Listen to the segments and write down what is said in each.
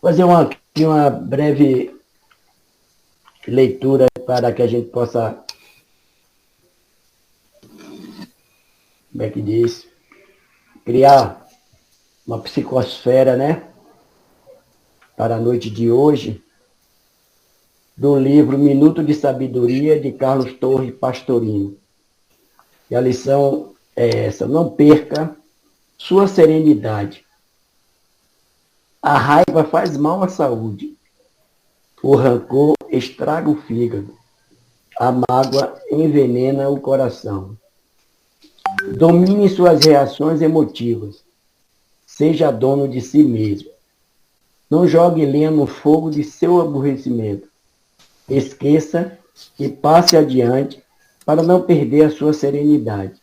fazer aqui uma breve leitura para que a gente possa, como é que diz, criar uma psicosfera, né, para a noite de hoje, do livro Minuto de Sabedoria, de Carlos Torres Pastorino. E a lição é essa: não perca sua serenidade. A raiva faz mal à saúde. O rancor estraga o fígado. A mágoa envenena o coração. Domine suas reações emotivas. Seja dono de si mesmo. Não jogue lenha no fogo de seu aborrecimento. Esqueça e passe adiante para não perder a sua serenidade.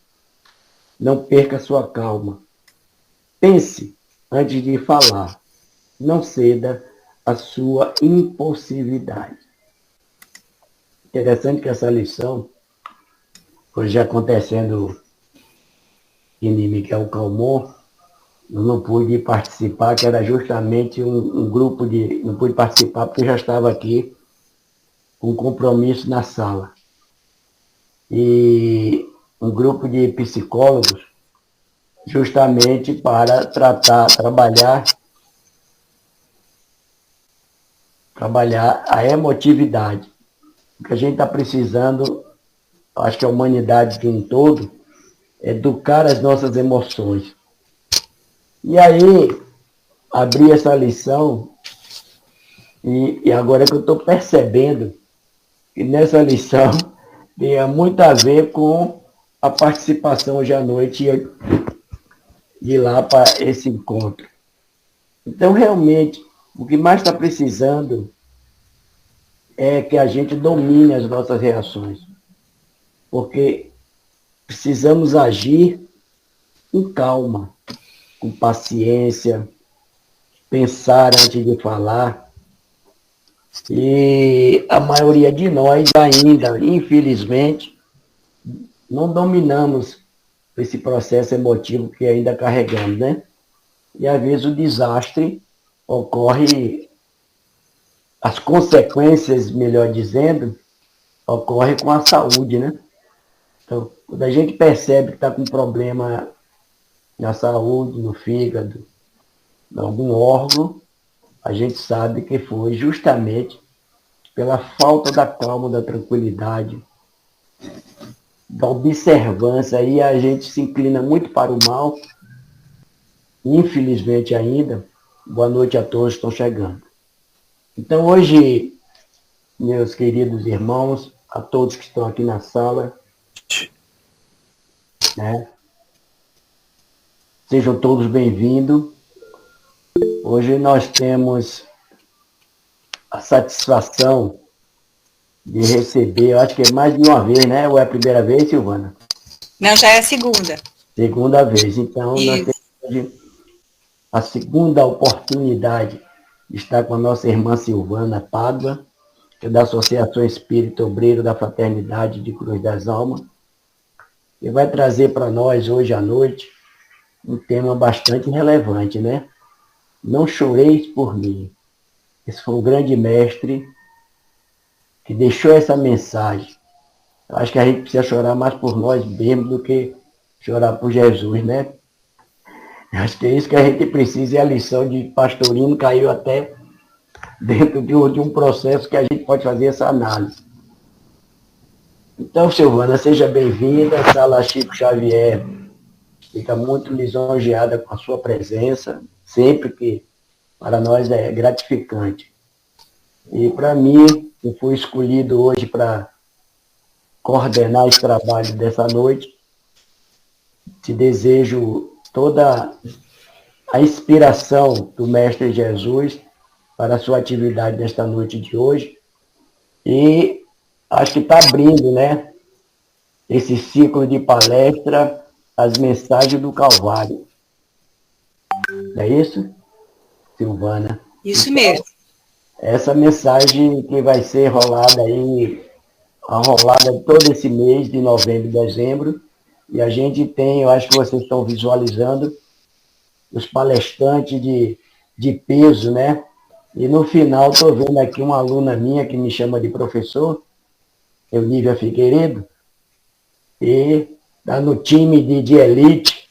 Não perca sua calma. Pense antes de falar. Não ceda à sua impulsividade. Interessante que essa lição, hoje acontecendo em Miguel Calmon, eu não pude participar, que era justamente um grupo de... Não pude participar porque eu já estava aqui com um compromisso na sala. E um grupo de psicólogos, justamente para trabalhar a emotividade. O que a gente está precisando, acho que a humanidade de um todo, é educar as nossas emoções. E aí, abri essa lição, e agora que eu estou percebendo que nessa lição tem muito a ver com a participação hoje à noite de ir lá para esse encontro. Então, realmente, o que mais está precisando é que a gente domine as nossas reações. Porque precisamos agir com calma, com paciência, pensar antes de falar. E a maioria de nós ainda, infelizmente, não dominamos esse processo emotivo que ainda carregamos, né? E às vezes o desastre ocorre, as consequências, melhor dizendo, ocorre com a saúde, né? Então, quando a gente percebe que está com problema na saúde, no fígado, em algum órgão, a gente sabe que foi justamente pela falta da calma, da tranquilidade, da observância, e a gente se inclina muito para o mal, infelizmente ainda. Boa noite a todos que estão chegando. Então hoje, meus queridos irmãos, a todos que estão aqui na sala, né? Sejam todos bem-vindos. Hoje nós temos a satisfação de receber, eu acho que é mais de uma vez, né? Ou é a primeira vez, Silvana? Não, já é a segunda. Segunda vez. Então, nós temos hoje a segunda oportunidade de estar com a nossa irmã Silvana Pádua, que é da Associação Espírita Obreiro da Fraternidade de Cruz das Almas, e vai trazer para nós, hoje à noite, um tema bastante relevante, né? Não choreis por mim. Esse foi um grande mestre que deixou essa mensagem. Eu acho que a gente precisa chorar mais por nós mesmos do que chorar por Jesus, né? Eu acho que é isso que a gente precisa, e a lição de Pastorino caiu até dentro de um processo que a gente pode fazer essa análise. Então, Silvana, seja bem-vinda. A Sala Chico Xavier fica muito lisonjeada com a sua presença, sempre que para nós é gratificante. E para mim, eu fui escolhido hoje para coordenar esse trabalho dessa noite. Te desejo toda a inspiração do Mestre Jesus para a sua atividade nesta noite de hoje. E acho que está abrindo, né, esse ciclo de palestra, as mensagens do Calvário. Não é isso, Silvana? Isso então, mesmo. Essa mensagem que vai ser rolada aí, enrolada todo esse mês de novembro e dezembro, e a gente tem, eu acho que vocês estão visualizando, os palestrantes de peso, né? E no final, estou vendo aqui uma aluna minha que me chama de professor, Eunívia Figueiredo, e está no time de elite.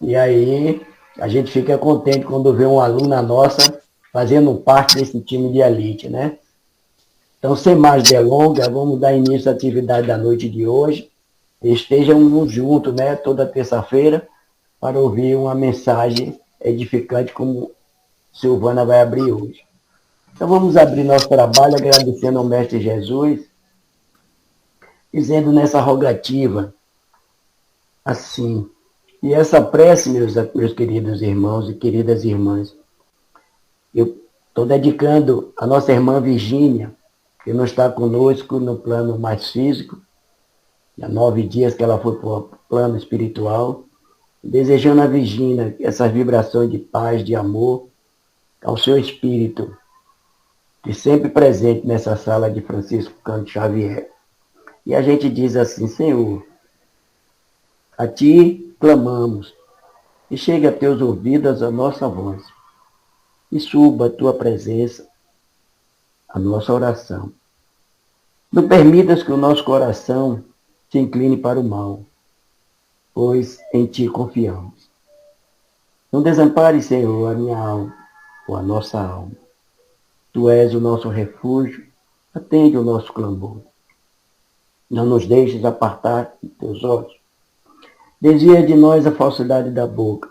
E aí a gente fica contente quando vê uma aluna nossa fazendo parte desse time de elite, né? Então, sem mais delongas, vamos dar início à atividade da noite de hoje. Estejamos juntos, né, toda terça-feira, para ouvir uma mensagem edificante como Silvana vai abrir hoje. Então vamos abrir nosso trabalho agradecendo ao Mestre Jesus, dizendo nessa rogativa, assim, e essa prece, meus queridos irmãos e queridas irmãs, eu estou dedicando a nossa irmã Virgínia, que não está conosco no plano mais físico, há 9 dias que ela foi para o plano espiritual, desejando a Virgínia essas vibrações de paz, de amor, ao seu espírito, que sempre presente nessa sala de Francisco Cândido Xavier. E a gente diz assim: Senhor, a Ti clamamos, e chegue a Teus ouvidos a nossa voz, e suba a Tua presença, a nossa oração. Não permitas que o nosso coração se incline para o mal, pois em Ti confiamos. Não desampare, Senhor, a minha alma, ou a nossa alma. Tu és o nosso refúgio, atende o nosso clamor. Não nos deixes apartar de Teus olhos. Desvia de nós a falsidade da boca,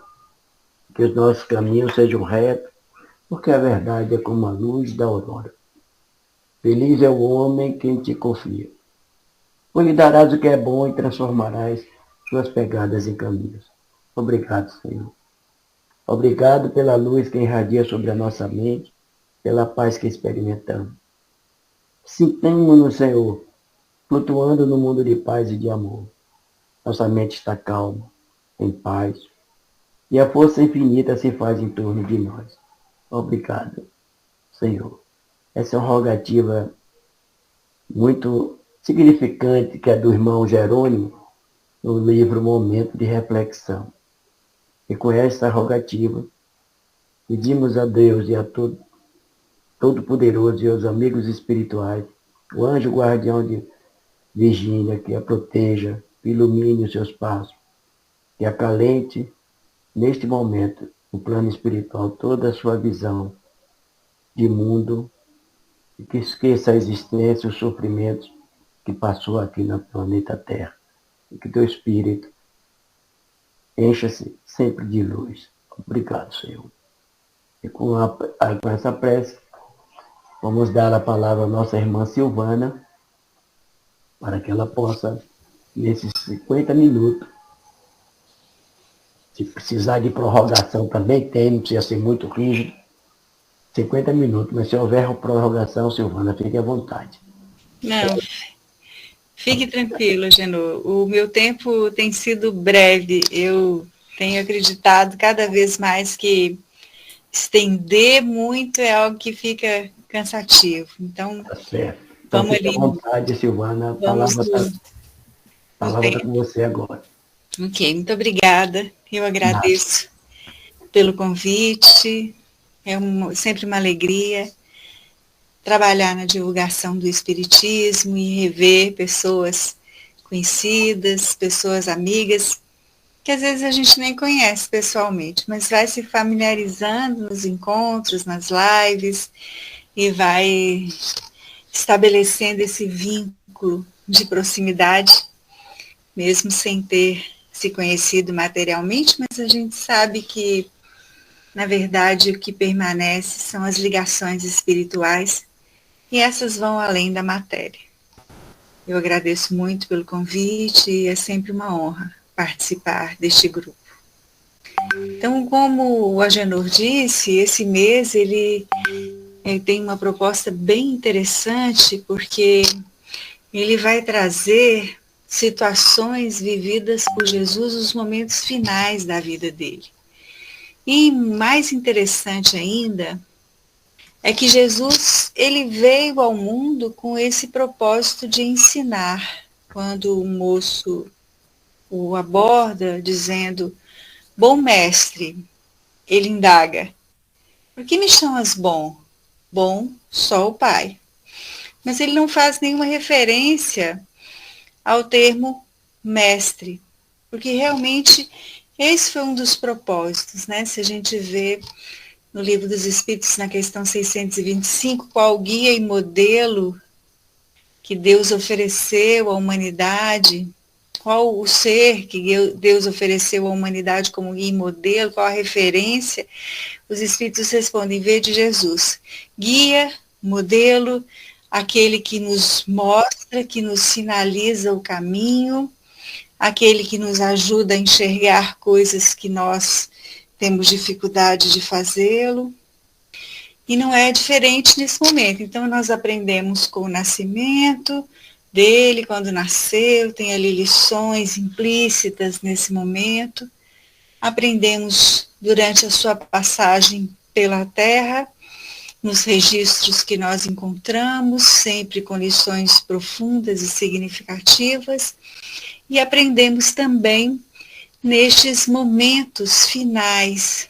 que os nossos caminhos sejam retos, porque a verdade é como a luz da aurora. Feliz é o homem que em Ti confia, pois lhe darás o que é bom e transformarás suas pegadas em caminhos. Obrigado, Senhor. Obrigado pela luz que irradia sobre a nossa mente, pela paz que experimentamos. Sintamos-nos, Senhor, flutuando no mundo de paz e de amor. Nossa mente está calma, em paz, e a força infinita se faz em torno de nós. Obrigado, Senhor. Essa é uma rogativa muito significante que é do irmão Jerônimo, no livro Momento de Reflexão. E com essa rogativa, pedimos a Deus e a Todo-Poderoso e aos amigos espirituais, o anjo guardião de Virgínia, que a proteja, ilumine os seus passos, que acalente, neste momento, no plano espiritual, toda a sua visão de mundo, e que esqueça a existência, os sofrimentos que passou aqui no planeta Terra. E que teu espírito encha-se sempre de luz. Obrigado, Senhor. E com essa prece, vamos dar a palavra à nossa irmã Silvana, para que ela possa, nesses 50 minutos, se precisar de prorrogação também tem, não precisa ser muito rígido, 50 minutos, mas se houver prorrogação, Silvana, fique à vontade. Não, fique tranquilo, Genô. O meu tempo tem sido breve. Eu tenho acreditado cada vez mais que estender muito é algo que fica cansativo. Então, Tá certo. Então vamos fique à ali. vontade, Silvana. A Vamos palavra está com você agora. Ok, muito obrigada. Eu agradeço pelo convite. É sempre uma alegria trabalhar na divulgação do Espiritismo e rever pessoas conhecidas, pessoas amigas, que às vezes a gente nem conhece pessoalmente, mas vai se familiarizando nos encontros, nas lives, e vai estabelecendo esse vínculo de proximidade, mesmo sem ter se conhecido materialmente, mas a gente sabe que, na verdade, o que permanece são as ligações espirituais, e essas vão além da matéria. Eu agradeço muito pelo convite e é sempre uma honra participar deste grupo. Então, como o Agenor disse, esse mês ele tem uma proposta bem interessante, porque ele vai trazer situações vividas por Jesus nos momentos finais da vida dele. E mais interessante ainda é que Jesus ele veio ao mundo com esse propósito de ensinar. Quando o moço o aborda dizendo, bom mestre, ele indaga, Por que me chamas bom? Bom, só o Pai. Mas ele não faz nenhuma referência ao termo mestre, porque realmente esse foi um dos propósitos, né? Se a gente vê no Livro dos Espíritos, na questão 625, qual guia e modelo que Deus ofereceu à humanidade, qual o ser que Deus ofereceu à humanidade como guia e modelo, qual a referência, os Espíritos respondem: vede Jesus, guia, modelo, aquele que nos mostra, que nos sinaliza o caminho, aquele que nos ajuda a enxergar coisas que nós temos dificuldade de fazê-lo. E não é diferente nesse momento. Então, nós aprendemos com o nascimento dele, quando nasceu, tem ali lições implícitas nesse momento. Aprendemos durante a sua passagem pela Terra, nos registros que nós encontramos, sempre com lições profundas e significativas. E aprendemos também nestes momentos finais,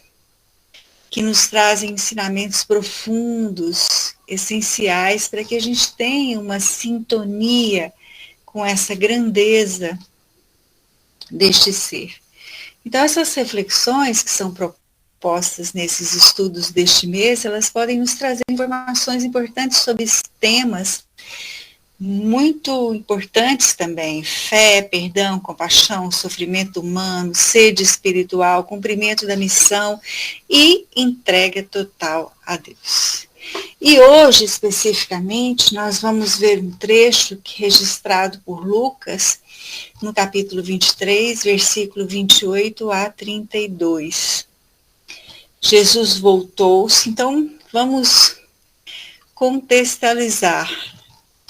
que nos trazem ensinamentos profundos, essenciais, para que a gente tenha uma sintonia com essa grandeza deste ser. Então, essas reflexões que são propostas nesses estudos deste mês, elas podem nos trazer informações importantes sobre temas muito importantes também: fé, perdão, compaixão, sofrimento humano, sede espiritual, cumprimento da missão e entrega total a Deus. E hoje, especificamente, nós vamos ver um trecho registrado por Lucas, no capítulo 23, versículo 28 a 32. Jesus voltou-se, então vamos contextualizar.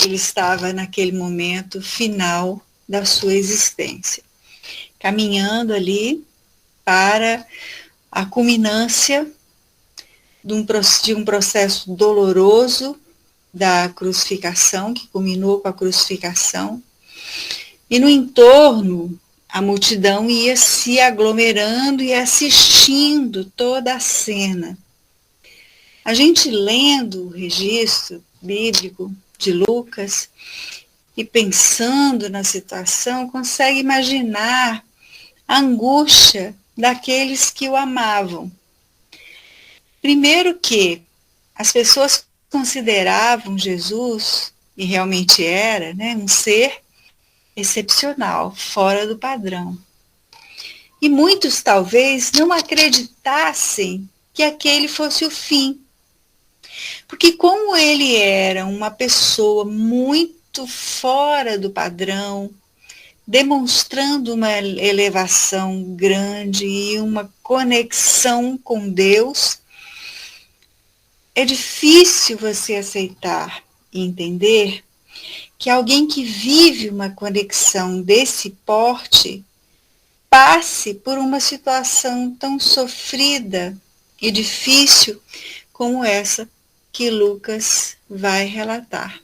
Ele estava naquele momento final da sua existência, caminhando ali para a culminância de um processo doloroso da crucificação, que culminou com a crucificação, e no entorno a multidão ia se aglomerando e assistindo toda a cena. A gente lendo o registro bíblico de Lucas e pensando na situação, consegue imaginar a angústia daqueles que o amavam. Primeiro que as pessoas consideravam Jesus, e realmente era, né, um ser excepcional, fora do padrão. E muitos talvez não acreditassem que aquele fosse o fim. Porque como ele era uma pessoa muito fora do padrão, demonstrando uma elevação grande e uma conexão com Deus, é difícil você aceitar e entender que alguém que vive uma conexão desse porte passe por uma situação tão sofrida e difícil como essa que Lucas vai relatar.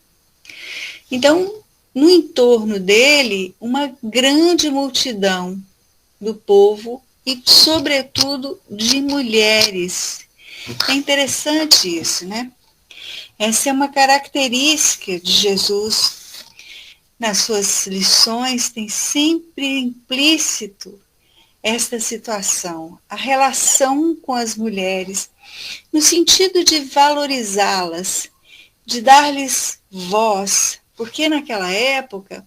Então, no entorno dele, uma grande multidão do povo e, sobretudo, de mulheres. É interessante isso, né? Essa é uma característica de Jesus. Nas suas lições tem sempre implícito esta situação, a relação com as mulheres, no sentido de valorizá-las, de dar-lhes voz, porque naquela época,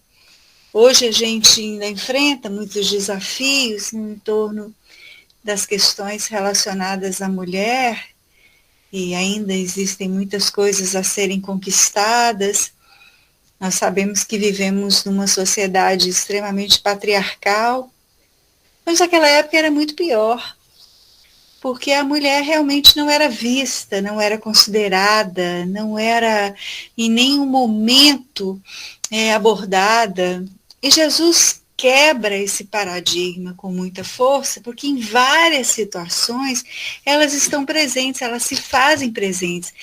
hoje a gente ainda enfrenta muitos desafios em torno das questões relacionadas à mulher, e ainda existem muitas coisas a serem conquistadas. Nós sabemos que vivemos numa sociedade extremamente patriarcal, mas naquela época era muito pior, porque a mulher realmente não era vista, não era considerada, não era em nenhum momento abordada. E Jesus quebra esse paradigma com muita força, porque em várias situações elas estão presentes, elas se fazem presentes,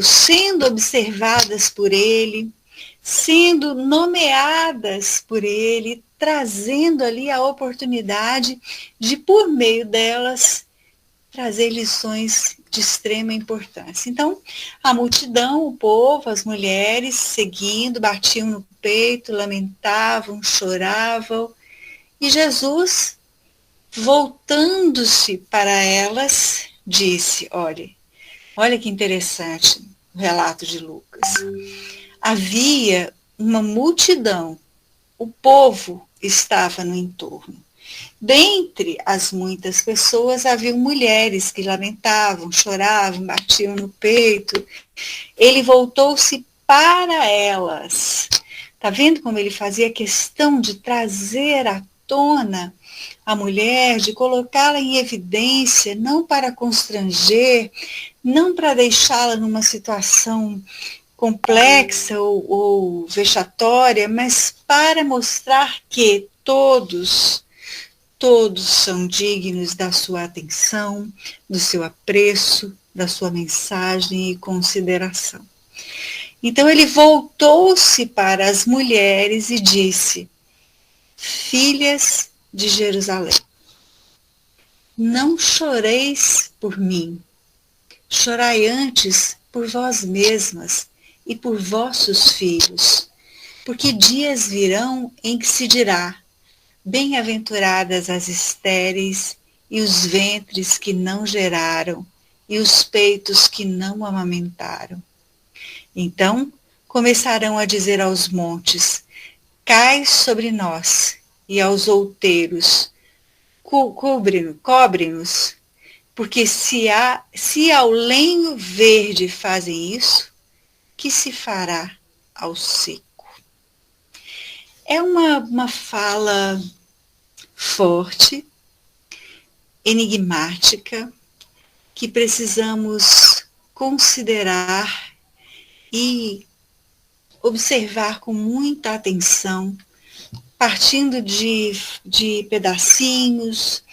sendo observadas por ele, sendo nomeadas por ele, trazendo ali a oportunidade de, por meio delas, trazer lições de extrema importância. Então, a multidão, o povo, as mulheres seguindo, batiam no peito, lamentavam, choravam, e Jesus, voltando-se para elas, disse, olha que interessante o relato de Lucas. Havia uma multidão, o povo estava no entorno. Dentre as muitas pessoas, havia mulheres que lamentavam, choravam, batiam no peito. Ele voltou-se para elas. Está vendo como ele fazia questão de trazer à tona a mulher, de colocá-la em evidência, não para constranger, não para deixá-la numa situação complexa ou vexatória, mas para mostrar que todos são dignos da sua atenção, do seu apreço, da sua mensagem e consideração. Então ele voltou-se para as mulheres e disse, filhas de Jerusalém, não choreis por mim, chorai antes por vós mesmas e por vossos filhos, porque dias virão em que se dirá, bem-aventuradas as estéreis e os ventres que não geraram e os peitos que não amamentaram. Então começarão a dizer aos montes, cai sobre nós, e aos outeiros, cobre-nos, porque se ao lenho verde fazem isso, que se fará ao seco? É uma fala forte, enigmática, que precisamos considerar e observar com muita atenção, partindo de pedacinhos,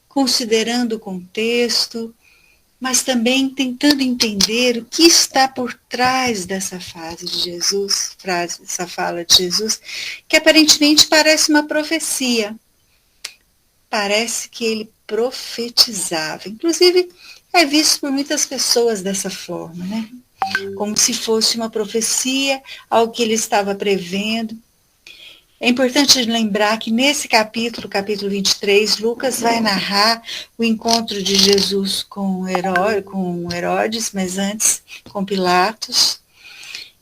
considerando o contexto, mas também tentando entender o que está por trás dessa frase de Jesus, essa fala de Jesus, que aparentemente parece uma profecia. Parece que ele profetizava. Inclusive, é visto por muitas pessoas dessa forma, né? Como se fosse uma profecia, algo que ele estava prevendo. É importante lembrar que nesse capítulo 23, Lucas vai narrar o encontro de Jesus com Herodes, mas antes com Pilatos.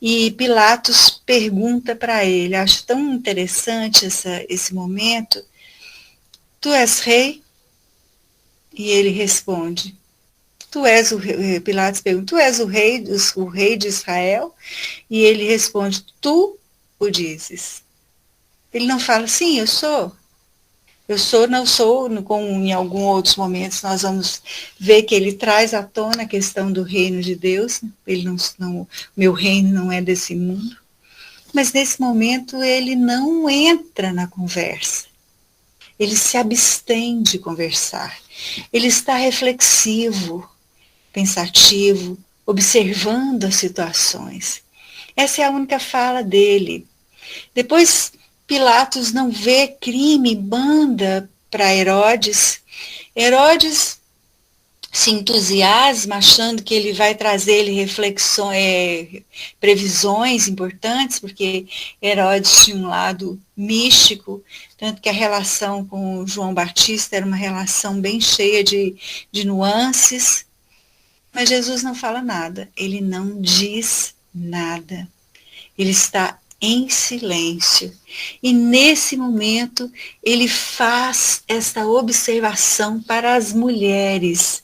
E Pilatos pergunta para ele, acho tão interessante esse momento, tu és rei? E ele responde, Pilatos pergunta, tu és o rei de Israel? E ele responde, tu o dizes. Ele não fala, sim, eu sou, não sou, como em alguns outros momentos nós vamos ver que ele traz à tona a questão do reino de Deus, ele meu reino não é desse mundo, mas nesse momento ele não entra na conversa, ele se abstém de conversar, ele está reflexivo, pensativo, observando as situações. Essa é a única fala dele. Depois, Pilatos não vê crime, manda para Herodes. Herodes se entusiasma, achando que ele vai trazer reflexões, previsões importantes, porque Herodes tinha um lado místico, tanto que a relação com João Batista era uma relação bem cheia de nuances. Mas Jesus não fala nada, ele não diz nada. Ele está em silêncio. E nesse momento, ele faz essa observação para as mulheres.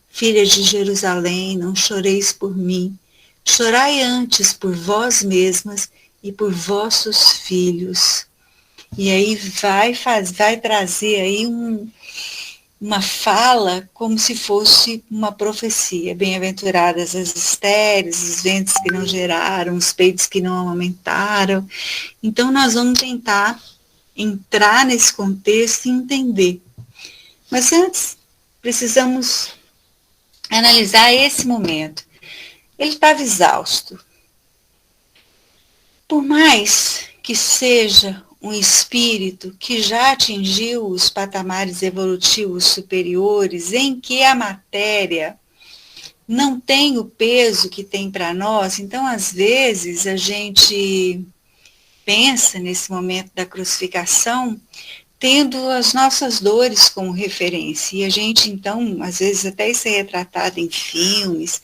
Filhas de Jerusalém, não choreis por mim. Chorai antes por vós mesmas e por vossos filhos. E aí vai trazer aí uma fala como se fosse uma profecia. Bem-aventuradas as estéreis, os ventres que não geraram, os peitos que não amamentaram. Então, nós vamos tentar entrar nesse contexto e entender. Mas antes, precisamos analisar esse momento. Ele estava exausto. Por mais que seja um espírito que já atingiu os patamares evolutivos superiores, em que a matéria não tem o peso que tem para nós. Então, às vezes, a gente pensa nesse momento da crucificação tendo as nossas dores como referência. E a gente, então, às vezes até isso é retratado em filmes,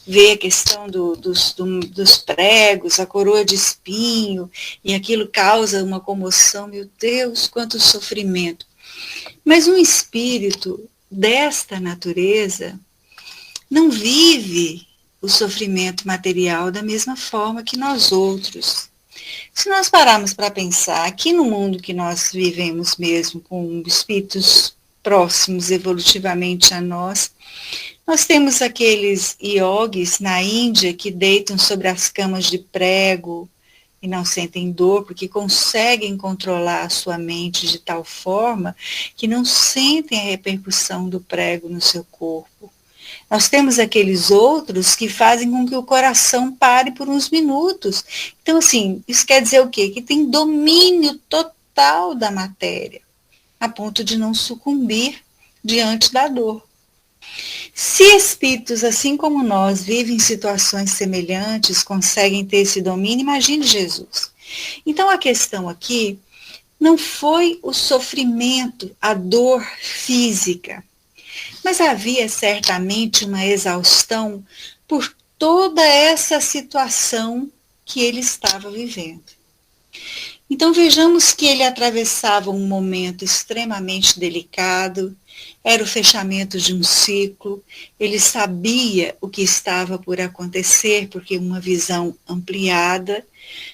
vê a questão dos pregos, a coroa de espinho, e aquilo causa uma comoção. Meu Deus, quanto sofrimento. Mas um espírito desta natureza não vive o sofrimento material da mesma forma que nós outros. Se nós pararmos para pensar, aqui no mundo que nós vivemos mesmo, com espíritos próximos evolutivamente a nós, nós temos aqueles yogis na Índia que deitam sobre as camas de prego e não sentem dor, porque conseguem controlar a sua mente de tal forma que não sentem a repercussão do prego no seu corpo. Nós temos aqueles outros que fazem com que o coração pare por uns minutos. Então, assim, isso quer dizer o quê? Que tem domínio total da matéria, a ponto de não sucumbir diante da dor. Se espíritos, assim como nós, vivem situações semelhantes, conseguem ter esse domínio, imagine Jesus. Então, a questão aqui não foi o sofrimento, a dor física, mas havia certamente uma exaustão por toda essa situação que ele estava vivendo. Então vejamos que ele atravessava um momento extremamente delicado, era o fechamento de um ciclo, ele sabia o que estava por acontecer, porque uma visão ampliada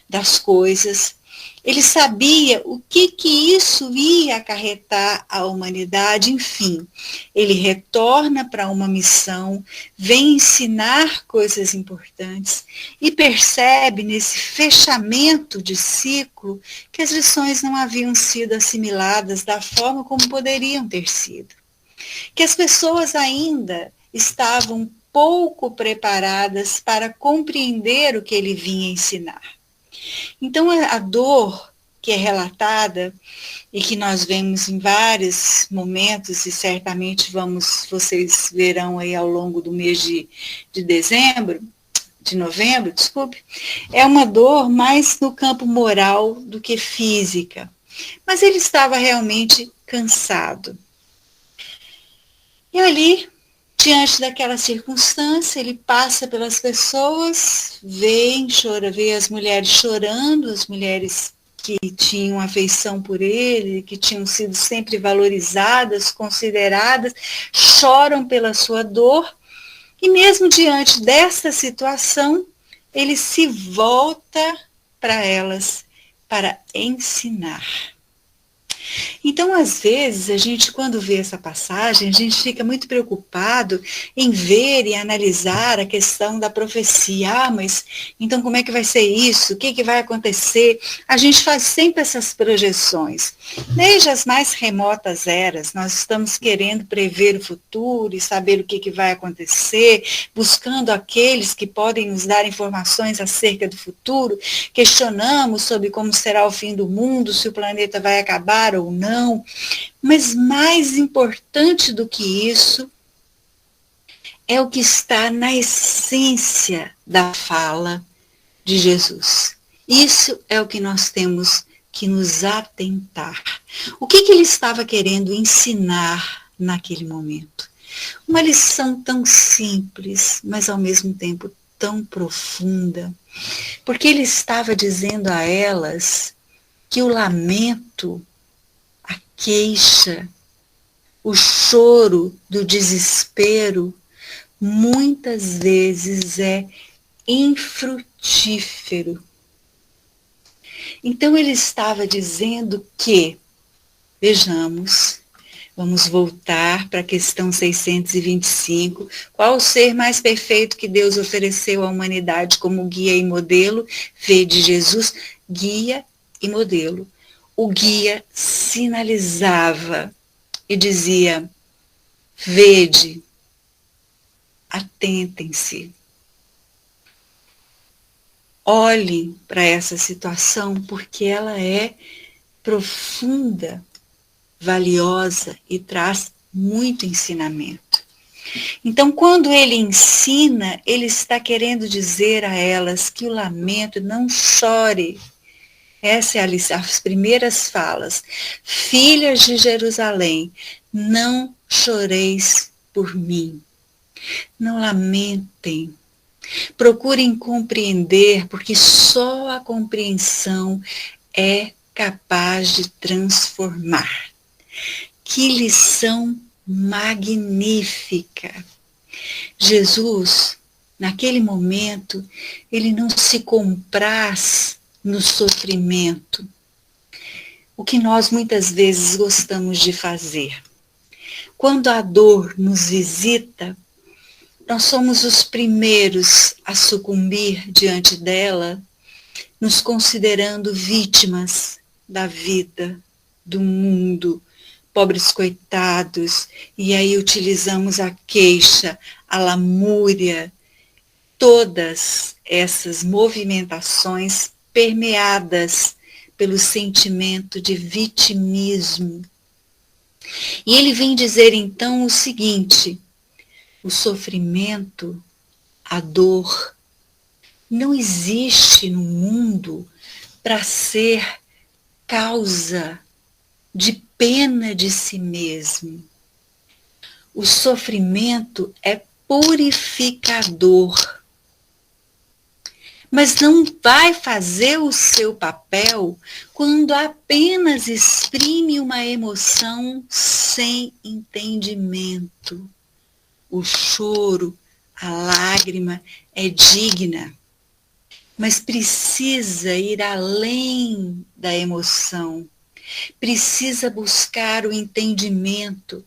das coisas. Ele sabia o que isso ia acarretar à humanidade, enfim. Ele retorna para uma missão, vem ensinar coisas importantes e percebe nesse fechamento de ciclo que as lições não haviam sido assimiladas da forma como poderiam ter sido. Que as pessoas ainda estavam pouco preparadas para compreender o que ele vinha ensinar. Então, a dor que é relatada e que nós vemos em vários momentos, e certamente vocês verão aí ao longo do mês de novembro, desculpe, é uma dor mais no campo moral do que física. Mas ele estava realmente cansado. E ali, diante daquela circunstância, ele passa pelas pessoas, vê as mulheres chorando, as mulheres que tinham afeição por ele, que tinham sido sempre valorizadas, consideradas, choram pela sua dor, e mesmo diante dessa situação, ele se volta para elas para ensinar. Então, às vezes, a gente, quando vê essa passagem, a gente fica muito preocupado em ver e analisar a questão da profecia. Ah, mas então como é que vai ser isso? O que vai acontecer? A gente faz sempre essas projeções. Desde as mais remotas eras, nós estamos querendo prever o futuro e saber o que vai acontecer, buscando aqueles que podem nos dar informações acerca do futuro, questionamos sobre como será o fim do mundo, se o planeta vai acabar ou não, mas mais importante do que isso é o que está na essência da fala de Jesus. Isso é o que nós temos que nos atentar. O que ele estava querendo ensinar naquele momento? Uma lição tão simples, mas ao mesmo tempo tão profunda, porque ele estava dizendo a elas que o lamento, a queixa, o choro do desespero, muitas vezes é infrutífero. Então ele estava dizendo que, vejamos, vamos voltar para a questão 625, qual o ser mais perfeito que Deus ofereceu à humanidade como guia e modelo? Vede Jesus, guia e modelo. O guia sinalizava e dizia: vede, atentem-se, olhem para essa situação, porque ela é profunda, valiosa e traz muito ensinamento. Então, quando ele ensina, ele está querendo dizer a elas que o lamento, não chore. Essa é as primeiras falas. Filhas de Jerusalém, não choreis por mim. Não lamentem. Procurem compreender, porque só a compreensão é capaz de transformar. Que lição magnífica! Jesus, naquele momento, ele não se compraz no sofrimento, o que nós muitas vezes gostamos de fazer. Quando a dor nos visita, nós somos os primeiros a sucumbir diante dela, nos considerando vítimas da vida, do mundo, pobres coitados, e aí utilizamos a queixa, a lamúria, todas essas movimentações permeadas pelo sentimento de vitimismo. E ele vem dizer então o seguinte: o sofrimento, a dor, não existe no mundo para ser causa de pena de si mesmo. O sofrimento é purificador, mas não vai fazer o seu papel quando apenas exprime uma emoção sem entendimento. O choro, a lágrima é digna, mas precisa ir além da emoção, precisa buscar o entendimento,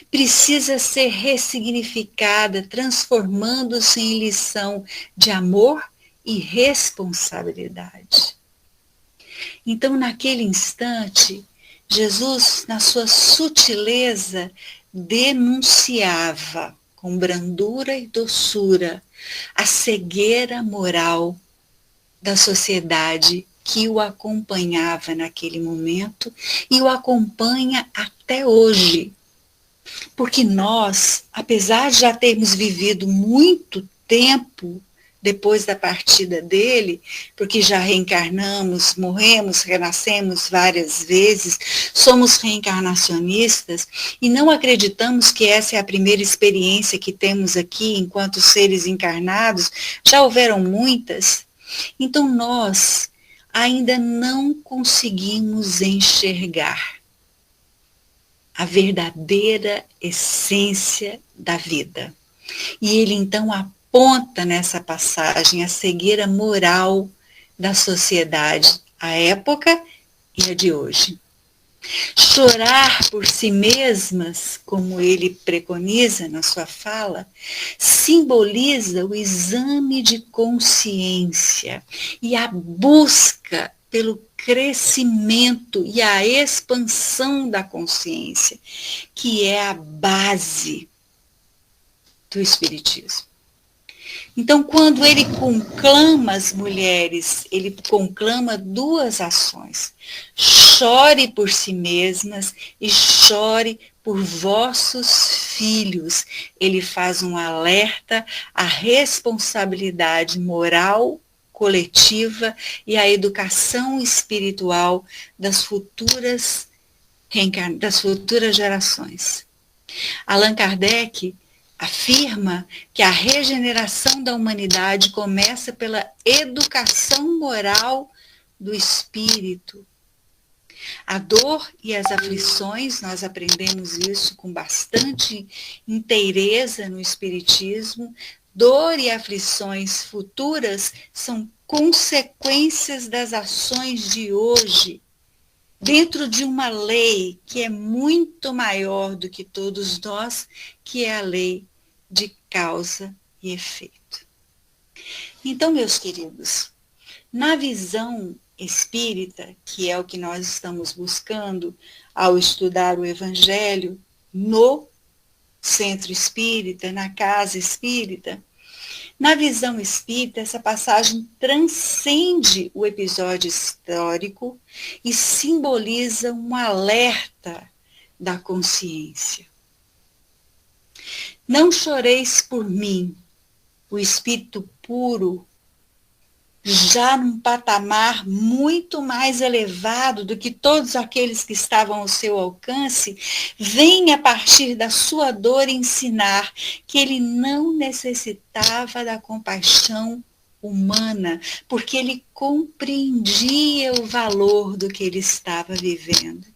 precisa ser ressignificada, transformando-se em lição de amor e responsabilidade. Então, naquele instante, Jesus, na sua sutileza, denunciava com brandura e doçura a cegueira moral da sociedade que o acompanhava naquele momento e o acompanha até hoje. Porque nós, apesar de já termos vivido muito tempo depois da partida dele, porque já reencarnamos, morremos, renascemos várias vezes, somos reencarnacionistas e não acreditamos que essa é a primeira experiência que temos aqui enquanto seres encarnados, já houveram muitas. Então nós ainda não conseguimos enxergar a verdadeira essência da vida. E ele então aponta nessa passagem a cegueira moral da sociedade, a época e a de hoje. Chorar por si mesmas, como ele preconiza na sua fala, simboliza o exame de consciência e a busca pelo crescimento e a expansão da consciência, que é a base do Espiritismo. Então, quando ele conclama as mulheres, ele conclama duas ações: chore por si mesmas e chore por vossos filhos. Ele faz um alerta à responsabilidade moral coletiva e à educação espiritual das futuras gerações. Allan Kardec afirma que a regeneração da humanidade começa pela educação moral do espírito. A dor e as aflições, nós aprendemos isso com bastante inteireza no Espiritismo. Dor e aflições futuras são consequências das ações de hoje, dentro de uma lei que é muito maior do que todos nós, que é a lei de causa e efeito. Então, meus queridos, na visão espírita, que é o que nós estamos buscando ao estudar o Evangelho no centro espírita, na casa espírita, na visão espírita, essa passagem transcende o episódio histórico e simboliza um alerta da consciência. Não choreis por mim, o espírito puro, já num patamar muito mais elevado do que todos aqueles que estavam ao seu alcance, vem a partir da sua dor ensinar que ele não necessitava da compaixão humana, porque ele compreendia o valor do que ele estava vivendo.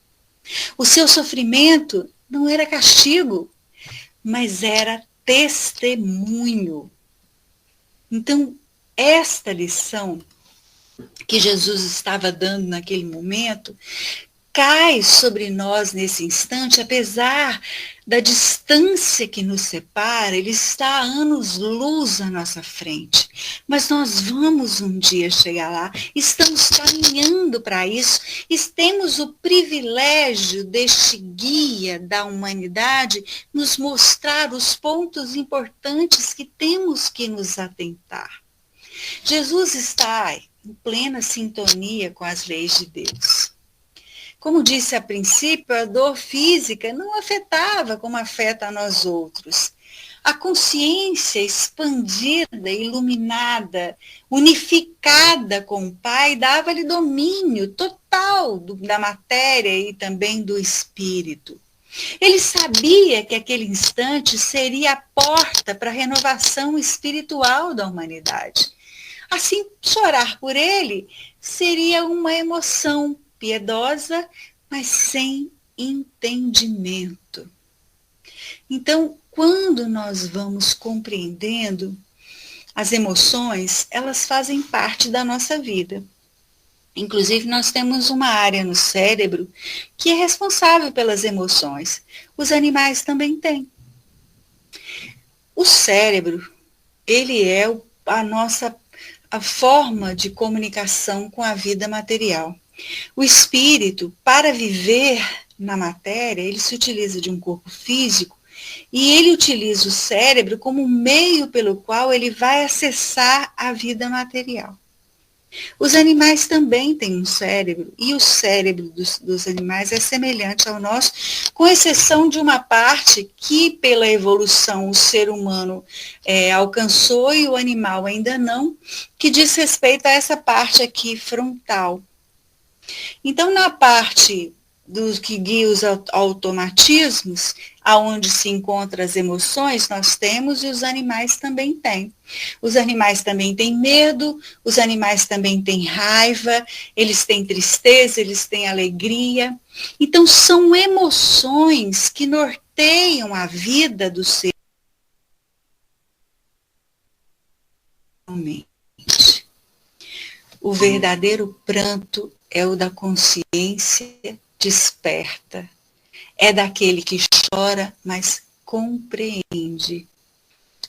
O seu sofrimento não era castigo, mas era testemunho. Então, esta lição que Jesus estava dando naquele momento cai sobre nós nesse instante, apesar da distância que nos separa, ele está a anos-luz à nossa frente. Mas nós vamos um dia chegar lá, estamos caminhando para isso, e temos o privilégio deste guia da humanidade nos mostrar os pontos importantes que temos que nos atentar. Jesus está em plena sintonia com as leis de Deus. Como disse a princípio, a dor física não afetava como afeta a nós outros. A consciência expandida, iluminada, unificada com o Pai, dava-lhe domínio total da matéria e também do espírito. Ele sabia que aquele instante seria a porta para a renovação espiritual da humanidade. Assim, chorar por ele seria uma emoção piedosa, mas sem entendimento. Então, quando nós vamos compreendendo as emoções, elas fazem parte da nossa vida. Inclusive, nós temos uma área no cérebro que é responsável pelas emoções. Os animais também têm. O cérebro, ele é a forma de comunicação com a vida material. O espírito, para viver na matéria, ele se utiliza de um corpo físico e ele utiliza o cérebro como meio pelo qual ele vai acessar a vida material. Os animais também têm um cérebro, e o cérebro dos animais é semelhante ao nosso, com exceção de uma parte que, pela evolução, o ser humano alcançou e o animal ainda não, que diz respeito a essa parte aqui frontal. Então, na parte dos que guia os automatismos, aonde se encontram as emoções, nós temos e os animais também têm. Os animais também têm medo, os animais também têm raiva, eles têm tristeza, eles têm alegria. Então, são emoções que norteiam a vida do ser humano. O verdadeiro pranto é o da consciência desperta. É daquele que chora, mas compreende.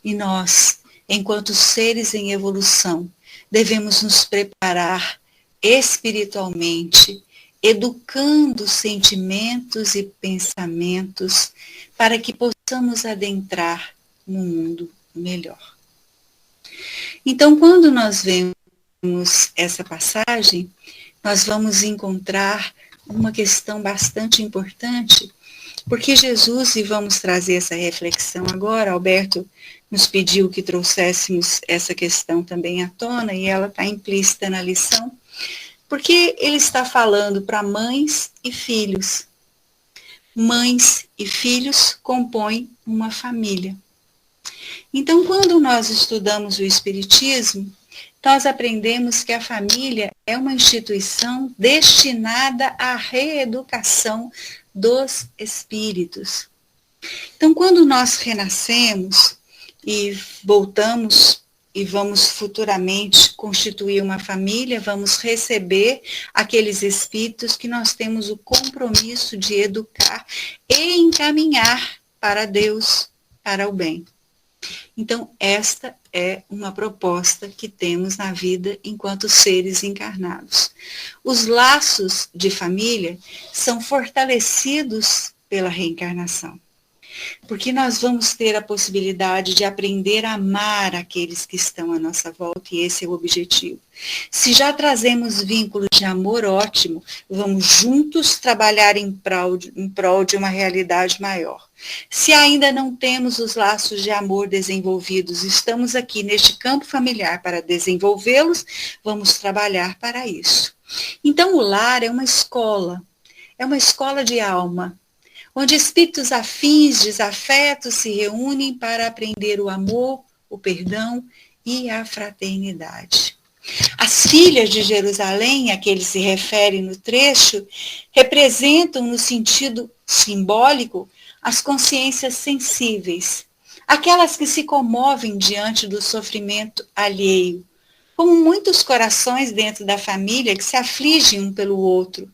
E nós, enquanto seres em evolução, devemos nos preparar espiritualmente, educando sentimentos e pensamentos para que possamos adentrar no mundo melhor. Então, quando nós vemos essa passagem, nós vamos encontrar uma questão bastante importante, porque Jesus, e vamos trazer essa reflexão agora, Alberto nos pediu que trouxéssemos essa questão também à tona, e ela está implícita na lição, porque ele está falando para mães e filhos. Mães e filhos compõem uma família. Então, quando nós estudamos o Espiritismo, nós aprendemos que a família é uma instituição destinada à reeducação dos espíritos. Então, quando nós renascemos e voltamos e vamos futuramente constituir uma família, vamos receber aqueles espíritos que nós temos o compromisso de educar e encaminhar para Deus, para o bem. Então, esta é uma proposta que temos na vida enquanto seres encarnados. Os laços de família são fortalecidos pela reencarnação. Porque nós vamos ter a possibilidade de aprender a amar aqueles que estão à nossa volta, e esse é o objetivo. Se já trazemos vínculos de amor, ótimo, vamos juntos trabalhar em prol de uma realidade maior. Se ainda não temos os laços de amor desenvolvidos, estamos aqui neste campo familiar para desenvolvê-los, vamos trabalhar para isso. Então o lar é uma escola de alma, onde espíritos afins, desafetos se reúnem para aprender o amor, o perdão e a fraternidade. As filhas de Jerusalém, a que ele se refere no trecho, representam no sentido simbólico as consciências sensíveis, aquelas que se comovem diante do sofrimento alheio, como muitos corações dentro da família que se afligem um pelo outro,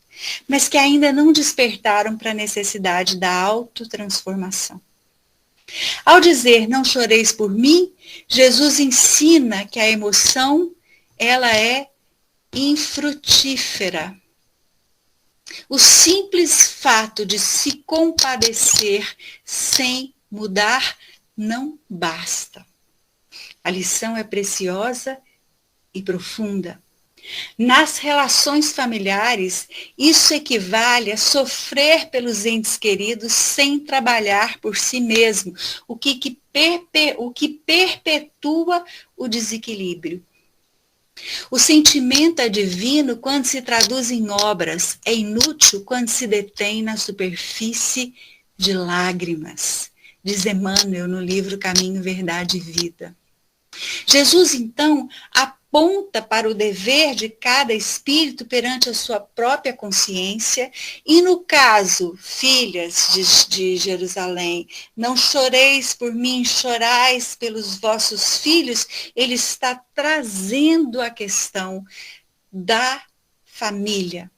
mas que ainda não despertaram para a necessidade da autotransformação. Ao dizer não choreis por mim, Jesus ensina que a emoção, ela é infrutífera. O simples fato de se compadecer sem mudar não basta. A lição é preciosa e profunda. Nas relações familiares, isso equivale a sofrer pelos entes queridos sem trabalhar por si mesmo, o que perpetua o desequilíbrio. O sentimento é divino quando se traduz em obras, é inútil quando se detém na superfície de lágrimas, diz Emmanuel no livro Caminho, Verdade e Vida. Jesus, então, aponta para o dever de cada espírito perante a sua própria consciência, e no caso, filhas de Jerusalém, não choreis por mim, chorais pelos vossos filhos, ele está trazendo a questão da família.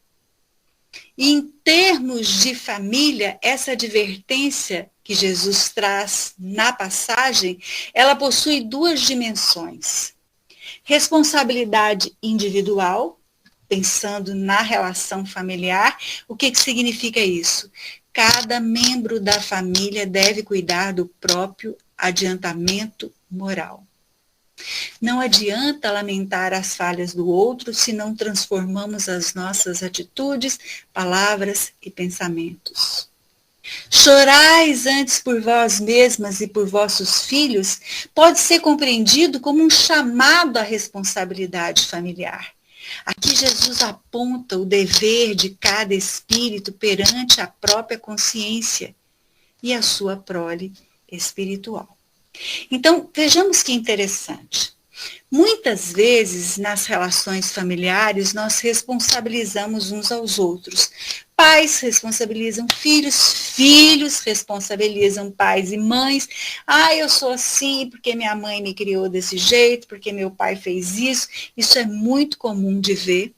E em termos de família, essa advertência que Jesus traz na passagem, ela possui duas dimensões. Responsabilidade individual, pensando na relação familiar. O que significa isso? Cada membro da família deve cuidar do próprio adiantamento moral. Não adianta lamentar as falhas do outro se não transformamos as nossas atitudes, palavras e pensamentos. Chorais antes por vós mesmas e por vossos filhos pode ser compreendido como um chamado à responsabilidade familiar. Aqui Jesus aponta o dever de cada espírito perante a própria consciência e a sua prole espiritual. Então, vejamos que interessante. Muitas vezes, nas relações familiares, nós responsabilizamos uns aos outros. Pais responsabilizam filhos, filhos responsabilizam pais e mães. Ah, eu sou assim porque minha mãe me criou desse jeito, porque meu pai fez isso. Isso é muito comum de ver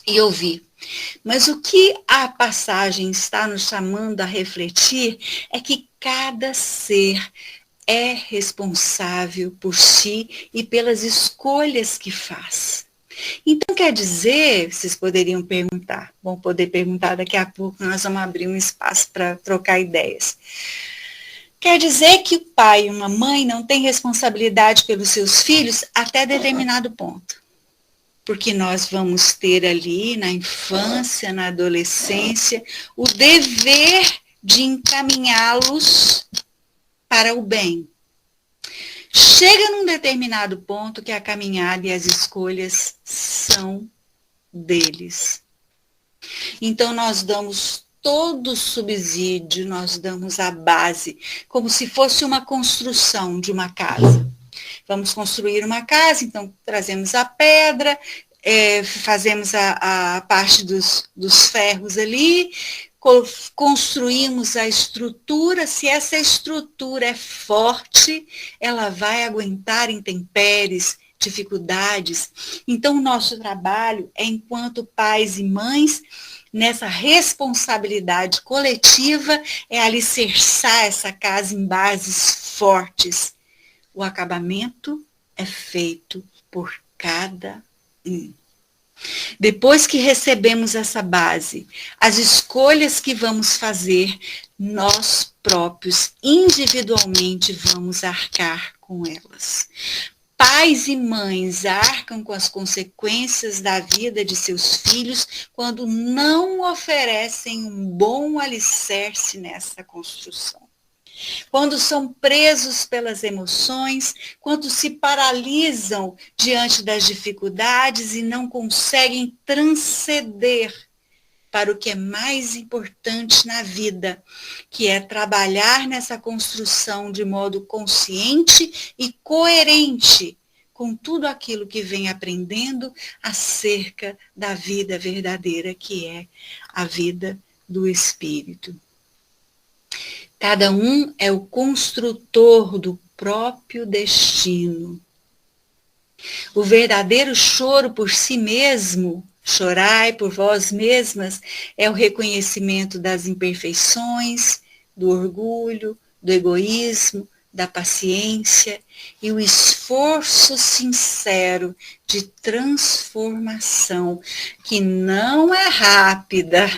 e ouvir. Mas o que a passagem está nos chamando a refletir é que cada ser é responsável por si e pelas escolhas que faz. Então, quer dizer, vocês poderiam perguntar, vão poder perguntar daqui a pouco, nós vamos abrir um espaço para trocar ideias. Quer dizer que o pai e uma mãe não têm responsabilidade pelos seus filhos até determinado ponto. Porque nós vamos ter ali, na infância, na adolescência, o dever de encaminhá-los para o bem. Chega num determinado ponto que a caminhada e as escolhas são deles. Então nós damos todo o subsídio, nós damos a base, como se fosse uma construção de uma casa. Vamos construir uma casa, então trazemos a pedra, fazemos a parte dos ferros ali, construímos a estrutura. Se essa estrutura é forte, ela vai aguentar intempéries, dificuldades. Então, o nosso trabalho é, enquanto pais e mães, nessa responsabilidade coletiva, é alicerçar essa casa em bases fortes. O acabamento é feito por cada um. Depois que recebemos essa base, as escolhas que vamos fazer, nós próprios, individualmente, vamos arcar com elas. Pais e mães arcam com as consequências da vida de seus filhos quando não oferecem um bom alicerce nessa construção. Quando são presos pelas emoções, quando se paralisam diante das dificuldades e não conseguem transcender para o que é mais importante na vida, que é trabalhar nessa construção de modo consciente e coerente com tudo aquilo que vem aprendendo acerca da vida verdadeira, que é a vida do Espírito. Cada um é o construtor do próprio destino. O verdadeiro choro por si mesmo, chorai por vós mesmas, é o reconhecimento das imperfeições, do orgulho, do egoísmo, da paciência e o esforço sincero de transformação, que não é rápida,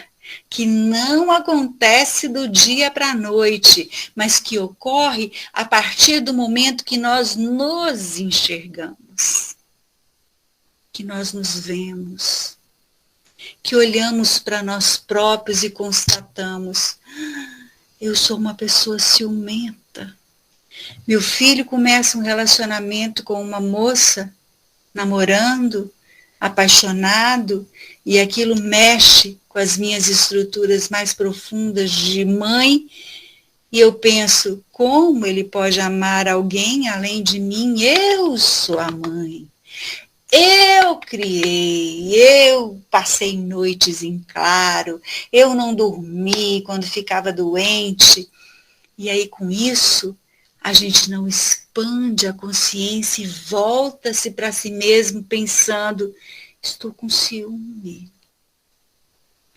que não acontece do dia para a noite, mas que ocorre a partir do momento que nós nos enxergamos, que nós nos vemos, que olhamos para nós próprios e constatamos: eu sou uma pessoa ciumenta. Meu filho começa um relacionamento com uma moça, namorando, apaixonado, e aquilo mexe com as minhas estruturas mais profundas de mãe, e eu penso: como ele pode amar alguém além de mim? Eu sou a mãe. Eu criei, eu passei noites em claro, eu não dormi quando ficava doente. E aí, com isso, a gente não expande a consciência e volta-se para si mesmo pensando: estou com ciúme.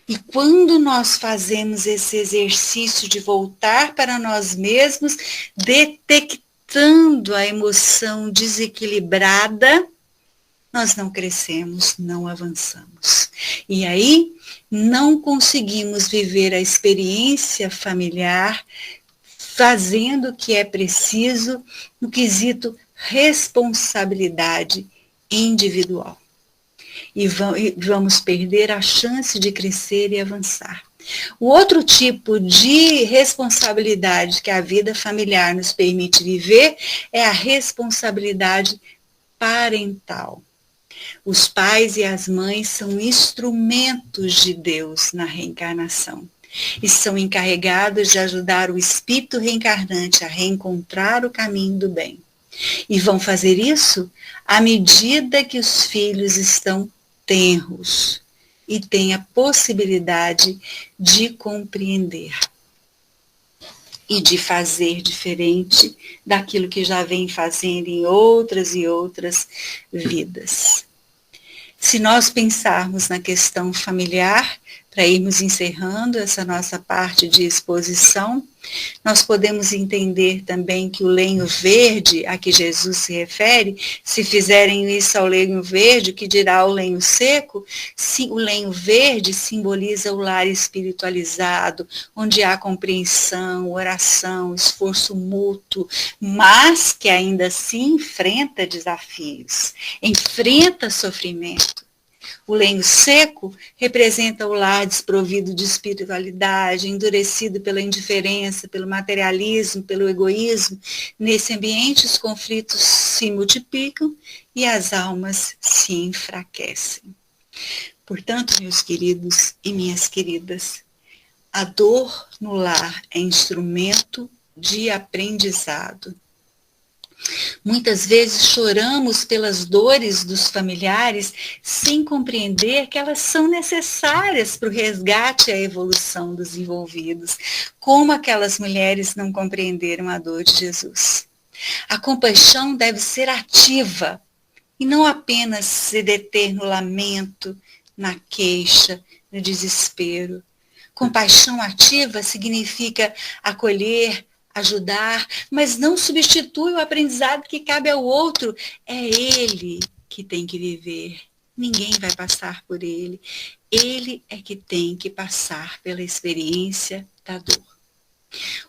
E quando nós fazemos esse exercício de voltar para nós mesmos, detectando a emoção desequilibrada, nós não crescemos, não avançamos. E aí, não conseguimos viver a experiência familiar fazendo o que é preciso no quesito responsabilidade individual. E vamos perder a chance de crescer e avançar. O outro tipo de responsabilidade que a vida familiar nos permite viver é a responsabilidade parental. Os pais e as mães são instrumentos de Deus na reencarnação e são encarregados de ajudar o espírito reencarnante a reencontrar o caminho do bem. E vão fazer isso à medida que os filhos estão tenros e têm a possibilidade de compreender e de fazer diferente daquilo que já vem fazendo em outras e outras vidas. Se nós pensarmos na questão familiar, para irmos encerrando essa nossa parte de exposição, nós podemos entender também que o lenho verde a que Jesus se refere, se fizerem isso ao lenho verde, que dirá o lenho seco? Sim, o lenho verde simboliza o lar espiritualizado, onde há compreensão, oração, esforço mútuo, mas que ainda assim enfrenta desafios, enfrenta sofrimento. O lenho seco representa o lar desprovido de espiritualidade, endurecido pela indiferença, pelo materialismo, pelo egoísmo. Nesse ambiente, os conflitos se multiplicam e as almas se enfraquecem. Portanto, meus queridos e minhas queridas, a dor no lar é instrumento de aprendizado. Muitas vezes choramos pelas dores dos familiares sem compreender que elas são necessárias para o resgate e a evolução dos envolvidos, como aquelas mulheres não compreenderam a dor de Jesus. A compaixão deve ser ativa e não apenas se deter no lamento, na queixa, no desespero. Compaixão ativa significa acolher, ajudar, mas não substitui o aprendizado que cabe ao outro. É ele que tem que viver. Ninguém vai passar por ele. Ele é que tem que passar pela experiência da dor.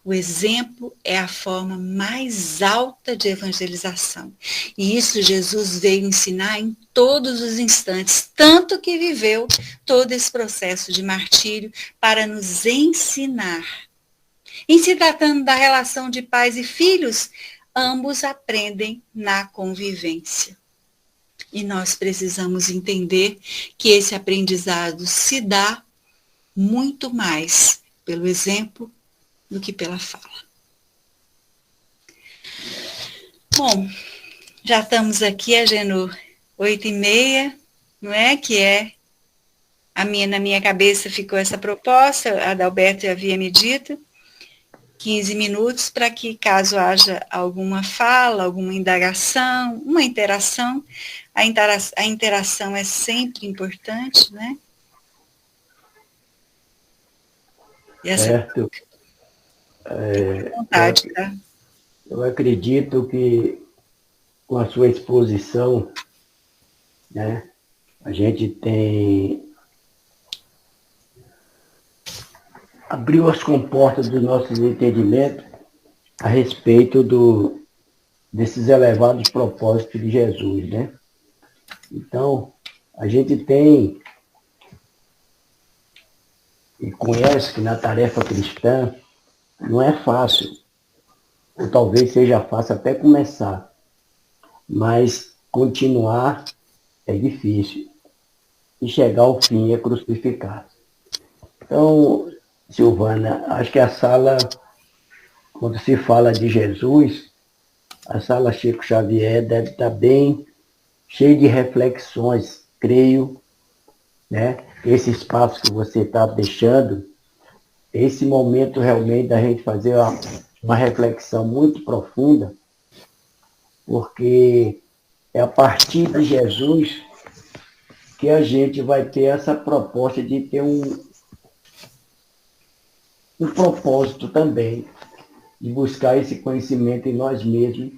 O exemplo é a forma mais alta de evangelização. E isso Jesus veio ensinar em todos os instantes, tanto que viveu todo esse processo de martírio para nos ensinar. Em se tratando da relação de pais e filhos, ambos aprendem na convivência. E nós precisamos entender que esse aprendizado se dá muito mais pelo exemplo do que pela fala. Bom, já estamos aqui, Agenor, 8h30, não é? Que é na minha cabeça ficou essa proposta, a Adalberto havia me dito, 15 minutos para que, caso haja alguma fala, alguma indagação, uma interação, a interação é sempre importante, né? Certo. Vontade, tá? Eu acredito que com a sua exposição, né, a gente abriu as comportas do nosso entendimento a respeito desses elevados propósitos de Jesus, né? Então, a gente tem e conhece que na tarefa cristã não é fácil, ou talvez seja fácil até começar, mas continuar é difícil, e chegar ao fim é crucificado. Então, Silvana, acho que a sala, quando se fala de Jesus, a sala Chico Xavier deve estar bem cheia de reflexões, creio, né? Esse espaço que você está deixando, esse momento realmente da gente fazer uma reflexão muito profunda, porque é a partir de Jesus que a gente vai ter essa proposta de ter um propósito também, de buscar esse conhecimento em nós mesmos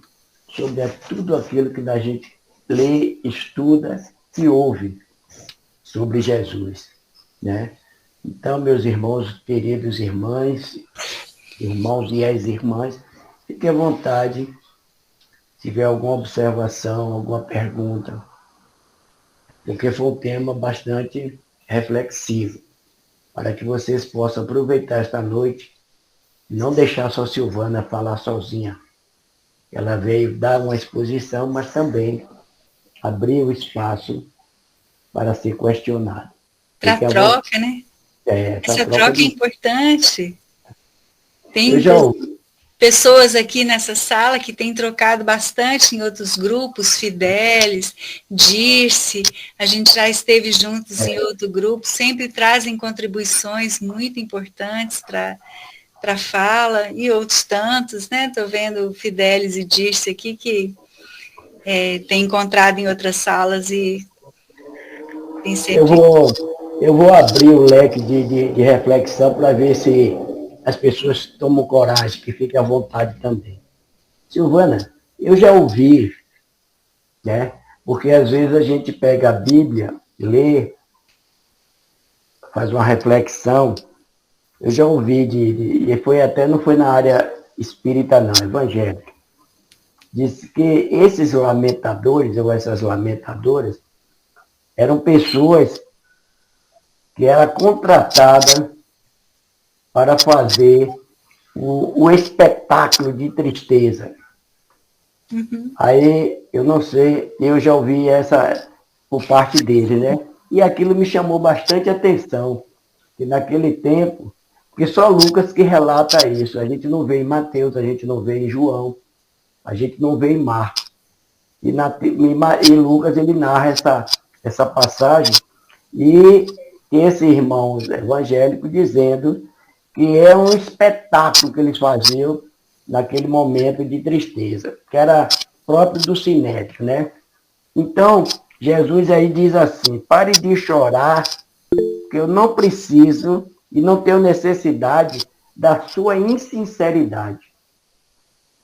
sobre tudo aquilo que a gente lê, estuda e ouve sobre Jesus, né? Então, meus irmãos, queridos irmãos e ex-irmãs, fiquem à vontade, se tiver alguma observação, alguma pergunta, porque foi um tema bastante reflexivo, para que vocês possam aproveitar esta noite e não deixar só Silvana falar sozinha. Ela veio dar uma exposição, mas também abrir o espaço para ser questionado. Para troca, né? Essa troca é importante. Tem pessoas aqui nessa sala que têm trocado bastante em outros grupos, Fidelis, Dirce, a gente já esteve juntos em outro grupo, sempre trazem contribuições muito importantes para a fala, e outros tantos, né? Estou vendo Fidelis e Dirce aqui que tem encontrado em outras salas e tem sempre... Eu vou abrir o leque de reflexão para ver se as pessoas tomam coragem, que fiquem à vontade também. Silvana, eu já ouvi, né? Porque às vezes a gente pega a Bíblia, lê, faz uma reflexão. Eu já ouvi e não foi na área espírita não, evangélica. Diz que esses lamentadores, ou essas lamentadoras, eram pessoas que eram contratadas para fazer o espetáculo de tristeza. Uhum. Aí, eu não sei, eu já ouvi essa por parte dele, né? E aquilo me chamou bastante atenção, que naquele tempo, porque só Lucas que relata isso, a gente não vê em Mateus, a gente não vê em João, a gente não vê em Marcos. E Lucas, ele narra essa passagem, e esse irmão evangélico dizendo que é um espetáculo que eles faziam naquele momento de tristeza, que era próprio do sinédrio, né? Então, Jesus aí diz assim: pare de chorar, porque eu não preciso e não tenho necessidade da sua insinceridade.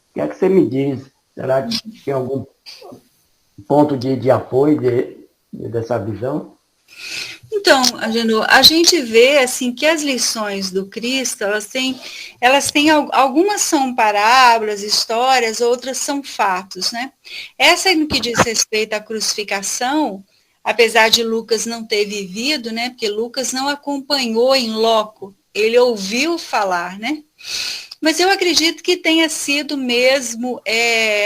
O que é que você me diz? Será que tem algum ponto de apoio dessa visão? Então, Agenor, a gente vê assim que as lições do Cristo, algumas são parábolas, histórias, outras são fatos, né? Essa no que diz respeito à crucificação, apesar de Lucas não ter vivido, né? Porque Lucas não acompanhou em loco, ele ouviu falar, né? Mas eu acredito que tenha sido mesmo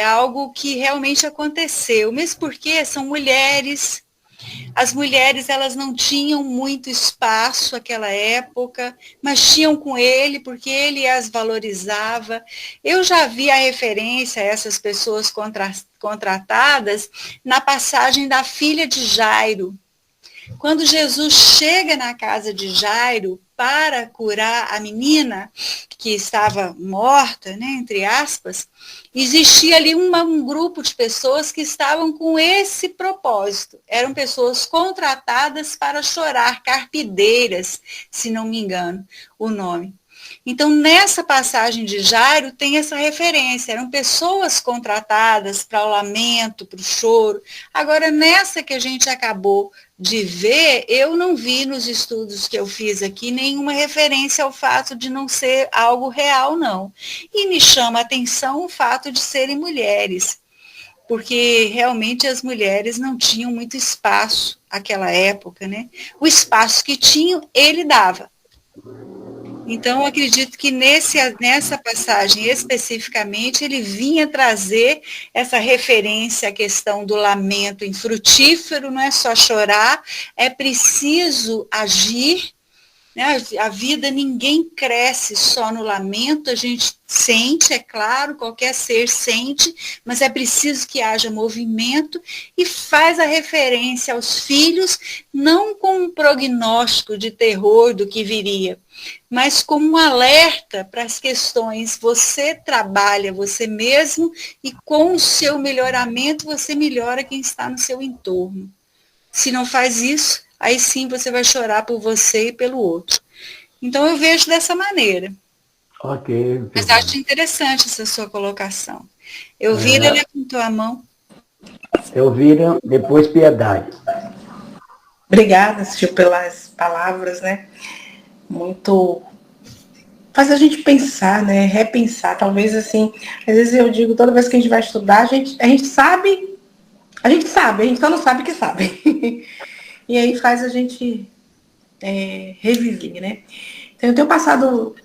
algo que realmente aconteceu, mesmo porque são mulheres. As mulheres, elas não tinham muito espaço naquela época, mas tinham com ele, porque ele as valorizava. Eu já vi a referência a essas pessoas contratadas na passagem da filha de Jairo. Quando Jesus chega na casa de Jairo para curar a menina que estava morta, né, entre aspas, existia ali um grupo de pessoas que estavam com esse propósito. Eram pessoas contratadas para chorar, carpideiras, se não me engano o nome. Então, nessa passagem de Jairo, tem essa referência. Eram pessoas contratadas para o lamento, para o choro. Agora, nessa que a gente acabou de ver, eu não vi nos estudos que eu fiz aqui nenhuma referência ao fato de não ser algo real, não. E me chama a atenção o fato de serem mulheres, porque realmente as mulheres não tinham muito espaço naquela época, né? O espaço que tinham, ele dava. Então, eu acredito que nessa passagem especificamente, ele vinha trazer essa referência à questão do lamento infrutífero, não é só chorar, é preciso agir, né? A vida, ninguém cresce só no lamento, a gente sente, é claro, qualquer ser sente, mas é preciso que haja movimento, e faz a referência aos filhos, não com um prognóstico de terror do que viria, mas como um alerta para as questões. Você trabalha você mesmo e com o seu melhoramento você melhora quem está no seu entorno. Se não faz isso, aí sim você vai chorar por você e pelo outro. Então eu vejo dessa maneira. Ok. Mas acho interessante essa sua colocação. Elvira levantou a mão. Elvira, depois Piedade. Obrigada, Sil, pelas palavras, né? Muito. Faz a gente pensar, né? Repensar. Talvez assim, às vezes eu digo, toda vez que a gente vai estudar, a gente sabe, a gente só não sabe que sabe. E aí faz a gente reviver, né? Então, eu tenho passado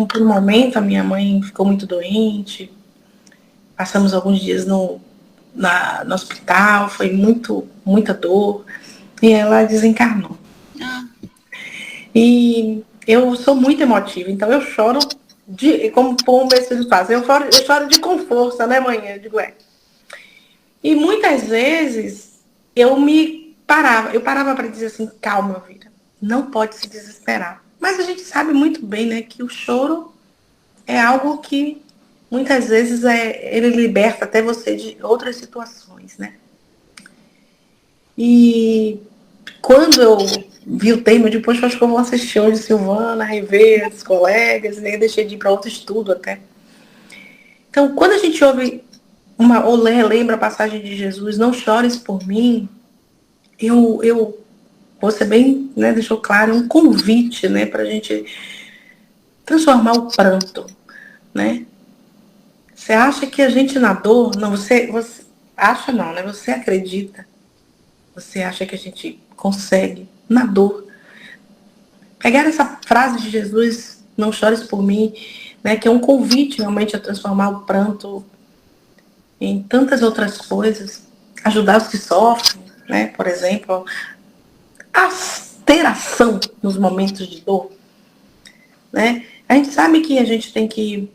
por um momento, a minha mãe ficou muito doente, passamos alguns dias no hospital, foi muita dor, e ela desencarnou. E eu sou muito emotiva, então eu choro, como meus filhos fazem, eu choro de com força, né, mãe? Eu digo, E muitas vezes eu parava para dizer assim, calma, vida, não pode se desesperar. Mas a gente sabe muito bem, né, que o choro é algo que muitas vezes ele liberta até você de outras situações, né? E quando eu vi o tema, depois acho que eu vou assistir hoje Silvana, rever os colegas, né? Deixei de ir para outro estudo até. Então, quando a gente ouve ou lembra a passagem de Jesus, não chores por mim, eu você bem, né, deixou claro, um convite, né, para a gente transformar o pranto, né? Você acha que a gente na dor, não, você acha não, né? Você acredita. Você acha que a gente consegue na dor pegar essa frase de Jesus, não chores por mim, né, que é um convite realmente a transformar o pranto em tantas outras coisas, ajudar os que sofrem, né, por exemplo, a ter ação nos momentos de dor, né? A gente sabe que a gente tem que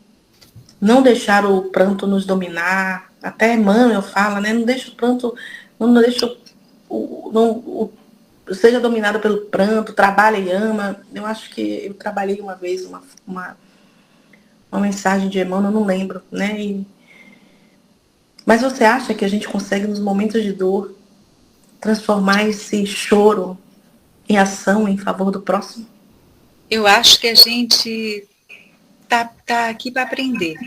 não deixar o pranto nos dominar. Até Emmanuel fala, né? Não deixa o pranto, não deixa seja dominado pelo pranto, trabalha e ama. Eu acho que eu trabalhei uma vez uma mensagem de Emmanuel, não lembro, né? Mas você acha que a gente consegue, nos momentos de dor, transformar esse choro em ação em favor do próximo? Eu acho que a gente tá aqui para aprender.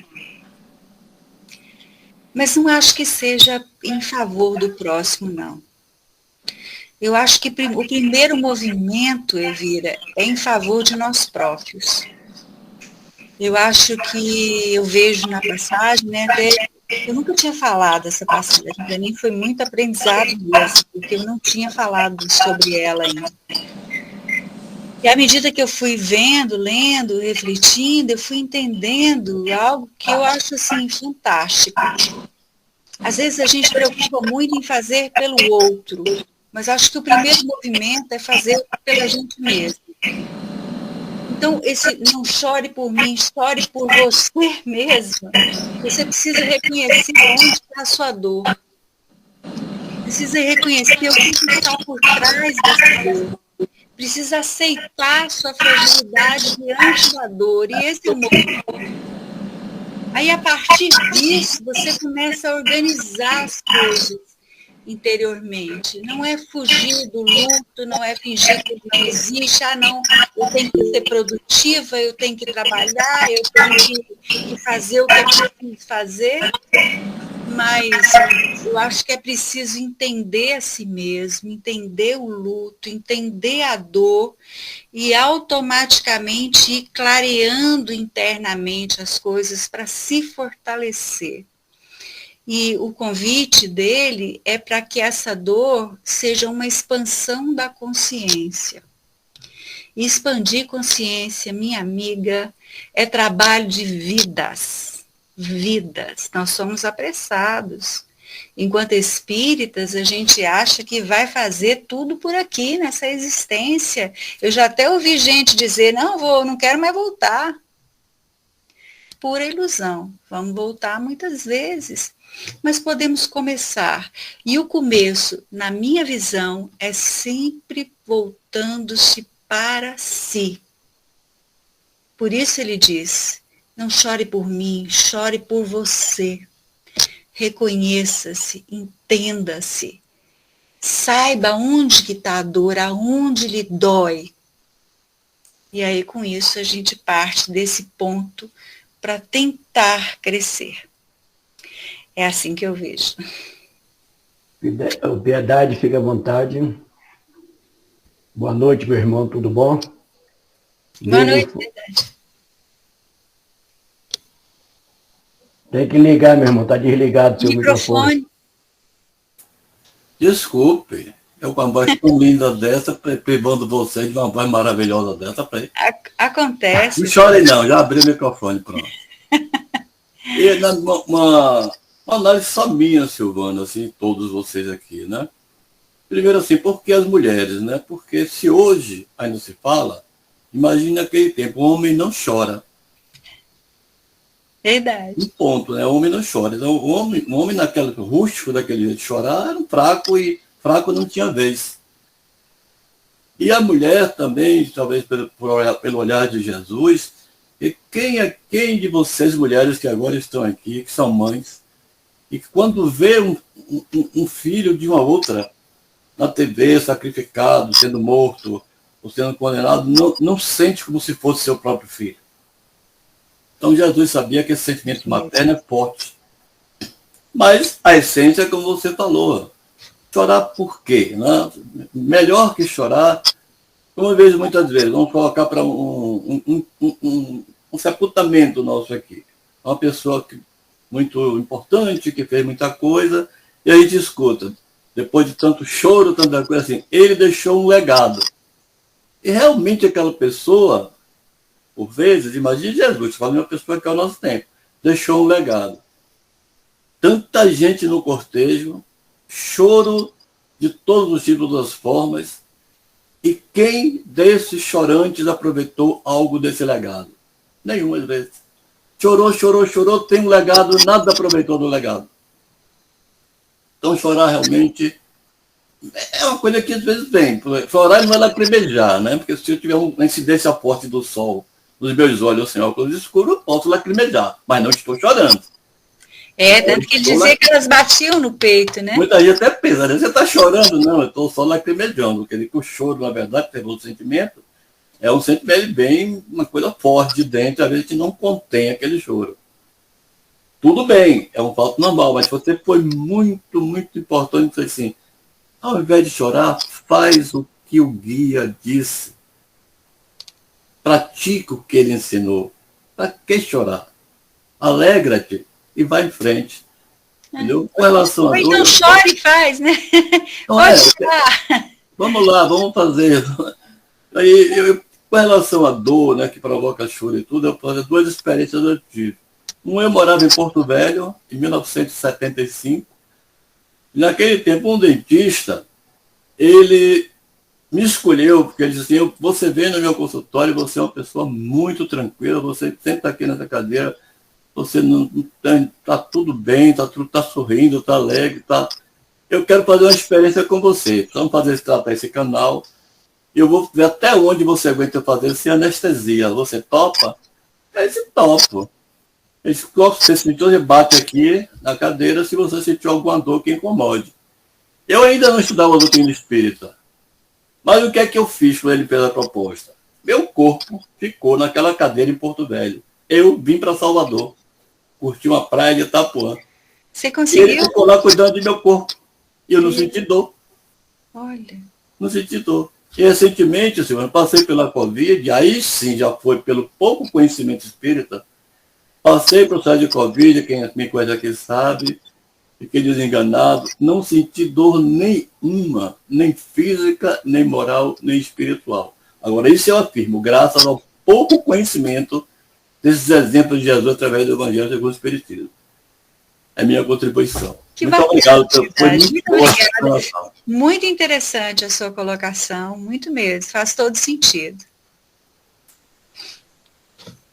Mas não acho que seja em favor do próximo, não. Eu acho que o primeiro movimento, Elvira, é em favor de nós próprios. Eu acho que eu vejo na passagem, né, até eu nunca tinha falado essa passagem, para mim foi muito aprendizado mesmo, porque eu não tinha falado sobre ela ainda. E à medida que eu fui vendo, lendo, refletindo, eu fui entendendo algo que eu acho assim fantástico. Às vezes a gente preocupa muito em fazer pelo outro, mas acho que o primeiro movimento é fazer pela gente mesmo. Então, esse não chore por mim, chore por você mesma. Você precisa reconhecer onde está a sua dor. Precisa reconhecer o que está por trás dessa dor. Precisa aceitar sua fragilidade diante da dor. E esse é o movimento. Aí, a partir disso, você começa a organizar as coisas interiormente. Não é fugir do luto, não é fingir que ele não existe. Ah, não, eu tenho que ser produtiva, eu tenho que trabalhar, eu tenho que fazer o que eu preciso fazer. Mas eu acho que é preciso entender a si mesmo, entender o luto, entender a dor e automaticamente ir clareando internamente as coisas para se fortalecer. E o convite dele é para que essa dor seja uma expansão da consciência. E expandir consciência, minha amiga, é trabalho de vidas. Vidas. Nós somos apressados. Enquanto espíritas, a gente acha que vai fazer tudo por aqui, nessa existência. Eu já até ouvi gente dizer, não quero mais voltar. Pura ilusão. Vamos voltar muitas vezes. Mas podemos começar. E o começo, na minha visão, é sempre voltando-se para si. Por isso ele diz, não chore por mim, chore por você. Reconheça-se, entenda-se. Saiba onde que está a dor, aonde lhe dói. E aí, com isso, a gente parte desse ponto para tentar crescer. É assim que eu vejo. Piedade, fica à vontade. Boa noite, meu irmão, tudo bom? Boa noite, Piedade. Tem que ligar, meu irmão, está desligado o seu microfone. Desculpe, eu com uma voz tão linda dessa, privando você de uma voz maravilhosa dessa. Acontece. Não chore não, já abri o microfone, pronto. E uma análise só minha, Silvana, assim, todos vocês aqui, né? Primeiro assim, por que as mulheres, né? Porque se hoje ainda se fala, imagine aquele tempo, o homem não chora. Verdade. Um ponto, né? O homem não chora. Então, o homem naquele rústico, daquele jeito de chorar, era um fraco e fraco não tinha vez. E a mulher também, talvez pelo olhar de Jesus, e quem de vocês, mulheres que agora estão aqui, que são mães, e que quando vê um filho de uma outra na TV, sacrificado, sendo morto, ou sendo condenado, não sente como se fosse seu próprio filho. Então Jesus sabia que esse sentimento materno é forte. Mas a essência é como você falou. Chorar por quê? Né? Melhor que chorar, como eu vejo muitas vezes, vamos colocar para um sepultamento nosso aqui. Uma pessoa muito importante, que fez muita coisa, e a gente escuta, depois de tanto choro, tanta coisa assim, ele deixou um legado. E realmente aquela pessoa, por vezes, imagine Jesus, falando de uma pessoa que é o nosso tempo, deixou um legado. Tanta gente no cortejo, choro de todos os tipos, das formas, e quem desses chorantes aproveitou algo desse legado? Nenhuma vezes. Chorou, tem um legado, nada aproveitou do legado. Então chorar realmente é uma coisa que às vezes vem. Chorar não é lacrimejar, né? Porque se eu tiver uma incidência forte do sol nos meus olhos, sem óculos escuros, eu posso lacrimejar, mas não estou chorando. Tanto que ele dizia que elas batiam no peito, né? Muita gente até pensa, né? Você está chorando? Não, eu estou só lacrimejando. Quer dizer que o choro, na verdade, tem outro sentimento, é um sentimento bem, uma coisa forte de dentro, às vezes a gente não contém aquele choro. Tudo bem, é um fato normal, mas você foi muito, muito importante, assim, ao invés de chorar, faz o que o guia disse. Pratica o que ele ensinou. Para que chorar? Alegra-te e vai em frente. Entendeu? Com relação a então chora e faz, né? Pode chorar. Vamos lá, vamos fazer. Aí, com relação à dor, né, que provoca choro e tudo, eu faço 2 experiências eu tive. Eu morava em Porto Velho, em 1975. E naquele tempo, um dentista, ele me escolheu, porque ele disse assim, você vem no meu consultório, você é uma pessoa muito tranquila, você sempre está aqui nessa cadeira, você não está tudo bem, tá sorrindo, está alegre, tá. Eu quero fazer uma experiência com você. Vamos tratar esse canal. Eu vou ver até onde você aguenta fazer sem anestesia. Você topa? Aí se topo. Você sentiu, você bate aqui na cadeira se você sentiu alguma dor que incomode. Eu ainda não estudava a doutrina espírita. Mas o que é que eu fiz quando ele fez a proposta? Meu corpo ficou naquela cadeira em Porto Velho. Eu vim para Salvador. Curti uma praia de Itapuã. Você conseguiu? E ele ficou lá cuidando do meu corpo. E eu não senti dor. Olha. Não senti dor. E recentemente, senhor, eu passei pela Covid, aí sim já foi pelo pouco conhecimento espírita. Passei por processo de Covid, quem me conhece aqui sabe, fiquei desenganado, não senti dor nenhuma, nem física, nem moral, nem espiritual. Agora, isso eu afirmo, graças ao pouco conhecimento desses exemplos de Jesus através do Evangelho segundo o Espiritismo. É minha contribuição. Muito obrigado. Foi muito boa. Muito interessante a sua colocação, muito mesmo, faz todo sentido.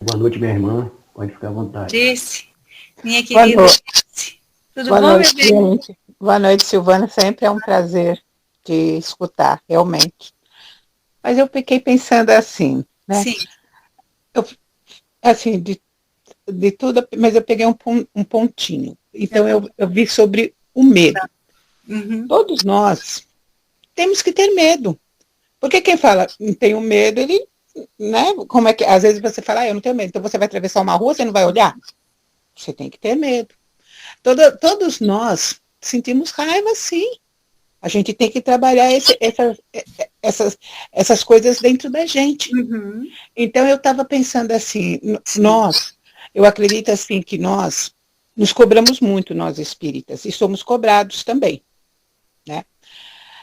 Boa noite, minha irmã. Pode ficar à vontade. Disse, minha querida. Tudo Boa bom, noite, meu bem? gente. Boa noite, Silvana. Sempre é um prazer te escutar, realmente. Mas eu fiquei pensando assim, né? Sim. Assim, de tudo, mas eu peguei um pontinho. Então, eu vi sobre o medo. Uhum. Todos nós temos que ter medo. Porque quem fala, não tenho medo, ele, né? Como é que, às vezes você fala, eu não tenho medo. Então, você vai atravessar uma rua, você não vai olhar? Você tem que ter medo. Todos nós sentimos raiva, sim. A gente tem que trabalhar essas coisas dentro da gente. Uhum. Então, eu estava pensando assim, eu acredito assim que nós nos cobramos muito, nós espíritas, e somos cobrados também, né?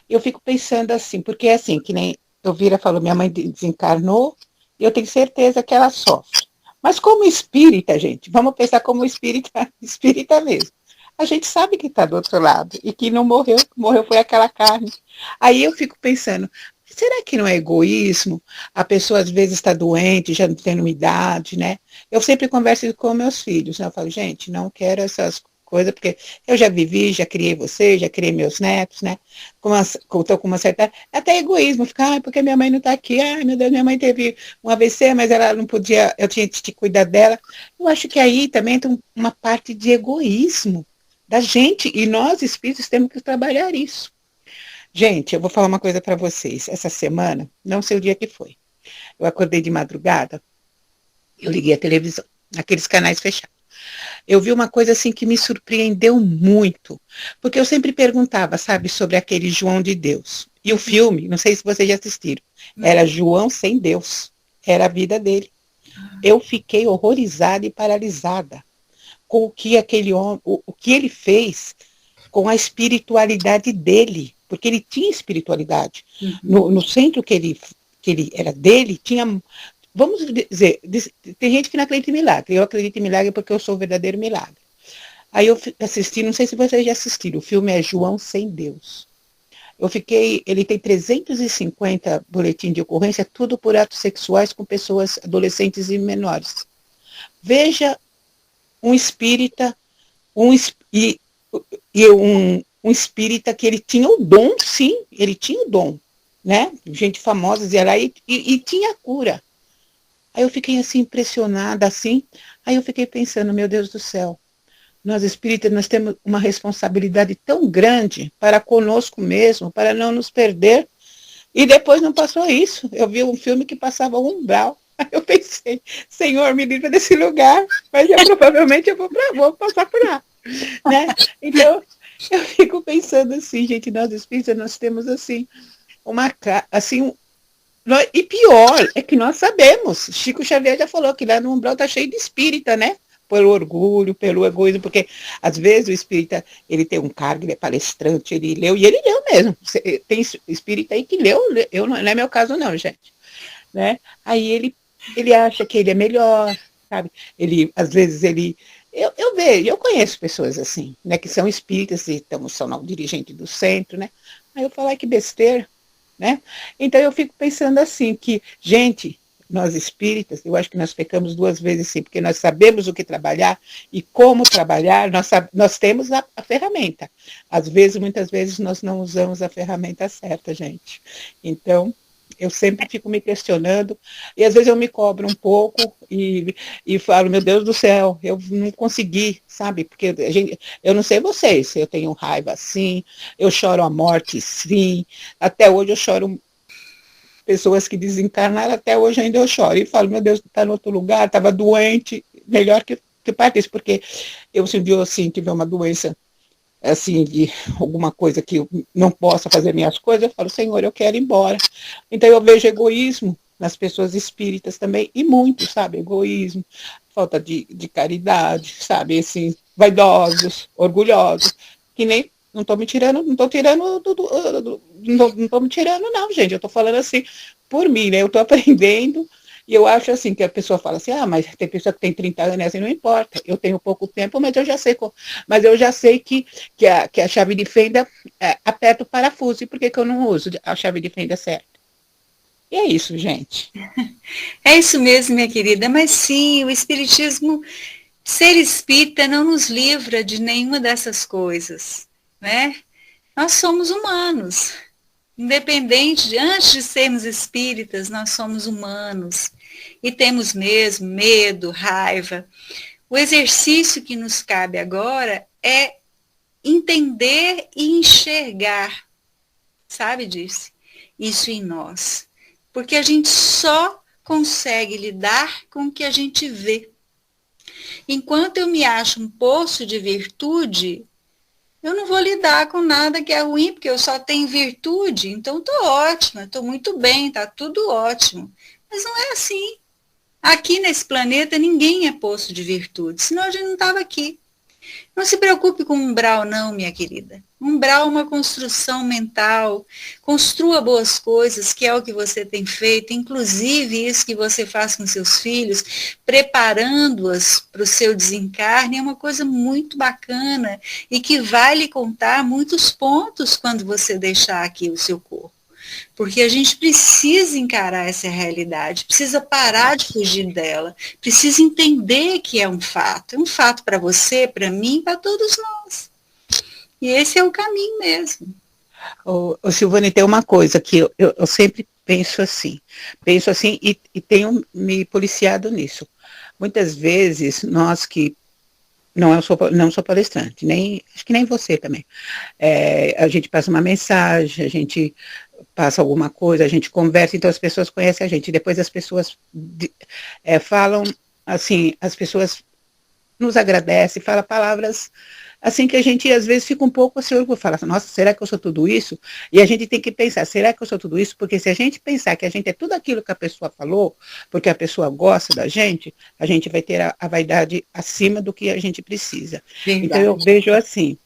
Eu fico pensando assim, porque é assim, que nem Elvira falou, minha mãe desencarnou, e eu tenho certeza que ela sofre. Mas como espírita, gente, vamos pensar como espírita mesmo. A gente sabe que está do outro lado, e que não morreu foi aquela carne. Aí eu fico pensando, será que não é egoísmo? A pessoa às vezes está doente, já não tem uma idade, né? Eu sempre converso com meus filhos, né? Eu falo, gente, não quero essas coisas, porque eu já vivi, já criei você, já criei meus netos, né? Estou com uma certa... Até egoísmo, ficar, porque minha mãe não está aqui, meu Deus, minha mãe teve um AVC, mas ela não podia, eu tinha que cuidar dela. Eu acho que aí também tem uma parte de egoísmo da gente, e nós, espíritos, temos que trabalhar isso. Gente, eu vou falar uma coisa para vocês. Essa semana, não sei o dia que foi, eu acordei de madrugada, eu liguei a televisão, aqueles canais fechados. Eu vi uma coisa assim que me surpreendeu muito, porque eu sempre perguntava, sabe, sobre aquele João de Deus. E o filme, não sei se vocês já assistiram, era João sem Deus, era a vida dele. Eu fiquei horrorizada e paralisada com o que aquele homem, o que ele fez com a espiritualidade dele, porque ele tinha espiritualidade. No centro que ele era dele, tinha, vamos dizer, tem gente que não acredita em milagre, eu acredito em milagre porque eu sou o verdadeiro milagre. Aí eu assisti, não sei se vocês já assistiram, o filme é João sem Deus. Ele tem 350 boletins de ocorrência, tudo por atos sexuais com pessoas adolescentes e menores. Veja um espírita, um espírita que ele tinha o dom, sim, ele tinha o dom, né? Gente famosa ia lá e tinha cura. Aí eu fiquei assim, impressionada, assim, aí eu fiquei pensando, meu Deus do céu, nós espíritas, nós temos uma responsabilidade tão grande para conosco mesmo, para não nos perder, e depois não passou isso. Eu vi um filme que passava o umbral. Aí eu pensei, Senhor, me livra desse lugar, mas provavelmente eu vou passar por lá, né? Então, eu fico pensando assim, gente, nós espíritas, nós temos assim, assim, e pior, é que nós sabemos, Chico Xavier já falou que lá no umbral está cheio de espírita, né? Pelo orgulho, pelo egoísmo, porque às vezes o espírita, ele tem um cargo, ele é palestrante, ele leu, e ele leu mesmo. Tem espírita aí que leu, não é meu caso não, gente. Né? Aí ele acha que ele é melhor, sabe? Às vezes eu vejo, eu conheço pessoas assim, né, que são espíritas e são o dirigente do centro, né? Aí eu falo, ai, que besteira, né? Então eu fico pensando assim, que, gente, nós espíritas, eu acho que nós pecamos duas vezes sim, porque nós sabemos o que trabalhar e como trabalhar, nós temos a ferramenta. Às vezes, muitas vezes, nós não usamos a ferramenta certa, gente. Então, eu sempre fico me questionando, e às vezes eu me cobro um pouco e falo, meu Deus do céu, eu não consegui, sabe? Porque eu não sei vocês, eu tenho raiva sim, eu choro a morte sim, até hoje eu choro pessoas que desencarnaram, até hoje ainda eu choro, e falo, meu Deus, está em outro lugar, estava doente, melhor que partisse, porque eu, se um dia eu assim, tiver uma doença, assim, de alguma coisa que eu não possa fazer minhas coisas, eu falo, Senhor, eu quero ir embora. Então eu vejo egoísmo nas pessoas espíritas também, e muito, sabe, egoísmo, falta de caridade, sabe, assim, vaidosos, orgulhosos, que nem, não estou me tirando, não estou me tirando não, gente, eu estou falando assim, por mim, né, eu estou aprendendo. E eu acho assim, que a pessoa fala assim, mas tem pessoa que tem 30 anos, assim, não importa, eu tenho pouco tempo, mas eu já sei que a chave de fenda aperta o parafuso, e por que eu não uso a chave de fenda certa? E é isso, gente. É isso mesmo, minha querida, mas sim, o Espiritismo, ser espírita não nos livra de nenhuma dessas coisas, né? Nós somos humanos. Independente, antes de sermos espíritas, nós somos humanos e temos mesmo medo, raiva. O exercício que nos cabe agora é entender e enxergar, sabe disso? Isso em nós. Porque a gente só consegue lidar com o que a gente vê. Enquanto eu me acho um poço de virtude, eu não vou lidar com nada que é ruim, porque eu só tenho virtude, então estou ótima, estou muito bem, está tudo ótimo. Mas não é assim. Aqui nesse planeta ninguém é poço de virtude, senão a gente não estava aqui. Não se preocupe com umbral não, minha querida. Umbral é uma construção mental. Construa boas coisas, que é o que você tem feito, inclusive isso que você faz com seus filhos, preparando-as para o seu desencarne, é uma coisa muito bacana e que vai lhe contar muitos pontos quando você deixar aqui o seu corpo. Porque a gente precisa encarar essa realidade, precisa parar de fugir dela, precisa entender que é um fato para você, para mim, para todos nós. E esse é o caminho mesmo. Silvane, tem uma coisa que eu sempre penso assim e tenho me policiado nisso. Muitas vezes, nós que não sou palestrante, acho que nem você também, a gente passa uma mensagem, a gente passa alguma coisa, a gente conversa, então as pessoas conhecem a gente, depois as pessoas falam, assim, as pessoas nos agradecem, falam palavras, assim, que a gente às vezes fica um pouco assim, fala, nossa, será que eu sou tudo isso? E a gente tem que pensar, será que eu sou tudo isso? Porque se a gente pensar que a gente é tudo aquilo que a pessoa falou, porque a pessoa gosta da gente, a gente vai ter a vaidade acima do que a gente precisa. Verdade. Então eu vejo assim,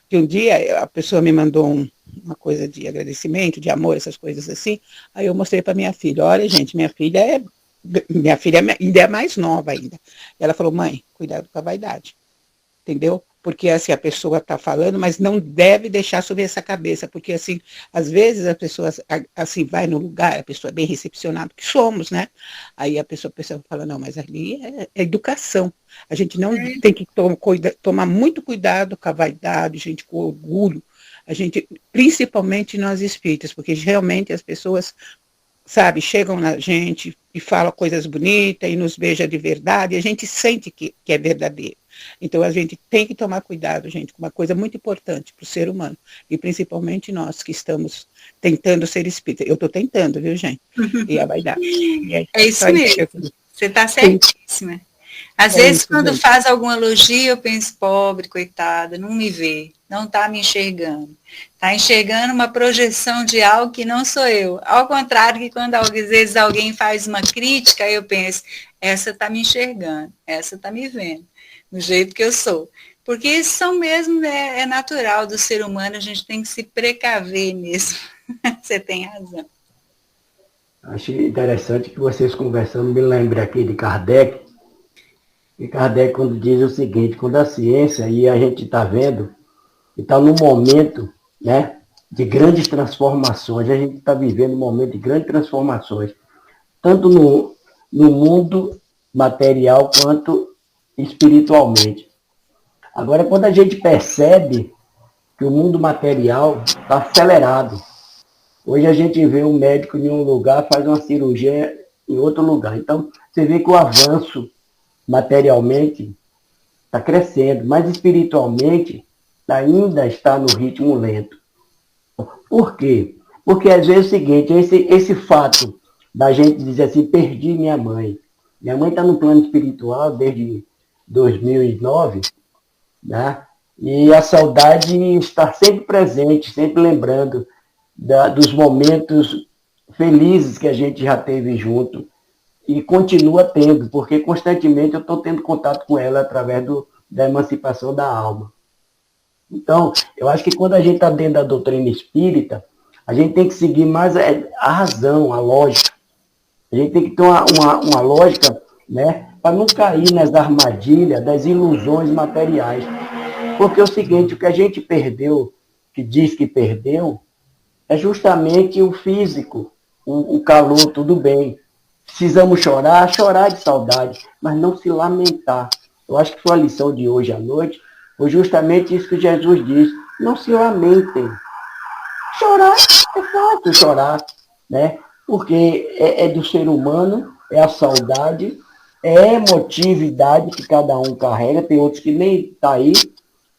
que um dia a pessoa me mandou uma coisa de agradecimento, de amor, essas coisas assim, aí eu mostrei para minha filha, olha gente, minha filha ainda é mais nova ainda. E ela falou, mãe, cuidado com a vaidade, entendeu? Porque assim, a pessoa está falando, mas não deve deixar sobre essa cabeça, porque assim, às vezes a pessoa assim, vai no lugar, a pessoa é bem recepcionada, que somos, né? Aí a pessoa fala, não, mas ali é educação. A gente não tem que tomar muito cuidado com a vaidade, gente, com o orgulho. A gente, principalmente nós espíritas, porque realmente as pessoas, sabe, chegam na gente e falam coisas bonitas e nos beijam de verdade, e a gente sente que é verdadeiro. Então a gente tem que tomar cuidado, gente, com uma coisa muito importante para o ser humano, e principalmente nós que estamos tentando ser espírita. Eu estou tentando, viu, gente? E a vaidade. É isso mesmo. Você está certíssima. Às vezes, quando faz algum elogio, eu penso, pobre, coitada, não me vê, não está me enxergando. Está enxergando uma projeção de algo que não sou eu. Ao contrário, que quando às vezes alguém faz uma crítica, eu penso, essa está me enxergando, essa está me vendo, do jeito que eu sou. Porque isso são mesmo, é natural do ser humano, a gente tem que se precaver mesmo. Você tem razão. Achei interessante que vocês conversando, me lembre aqui de Kardec. E Kardec, quando diz o seguinte, quando a ciência, e a gente está vendo, está num momento, né, de grandes transformações, a gente está vivendo um momento de grandes transformações, tanto no mundo material quanto espiritualmente. Agora, quando a gente percebe que o mundo material está acelerado, hoje a gente vê um médico em um lugar, faz uma cirurgia em outro lugar. Então, você vê que o avanço materialmente está crescendo, mas espiritualmente ainda está no ritmo lento. Por quê? Porque às vezes é o seguinte, esse fato da gente dizer assim, perdi minha mãe. Minha mãe está no plano espiritual desde 2009, né? E a saudade está sempre presente, sempre lembrando dos momentos felizes que a gente já teve junto. E continua tendo, porque constantemente eu estou tendo contato com ela através da emancipação da alma. Então, eu acho que quando a gente está dentro da doutrina espírita, a gente tem que seguir mais a razão, a lógica. A gente tem que ter uma lógica, né, para não cair nas armadilhas das ilusões materiais. Porque é o seguinte, o que a gente perdeu, que diz que perdeu, é justamente o físico, o calor, tudo bem. Precisamos chorar de saudade, mas não se lamentar. Eu acho que foi a lição de hoje à noite, foi justamente isso que Jesus diz. Não se lamentem. Chorar é fácil chorar, né? Porque é do ser humano, é a saudade, é a emotividade que cada um carrega, tem outros que nem está aí,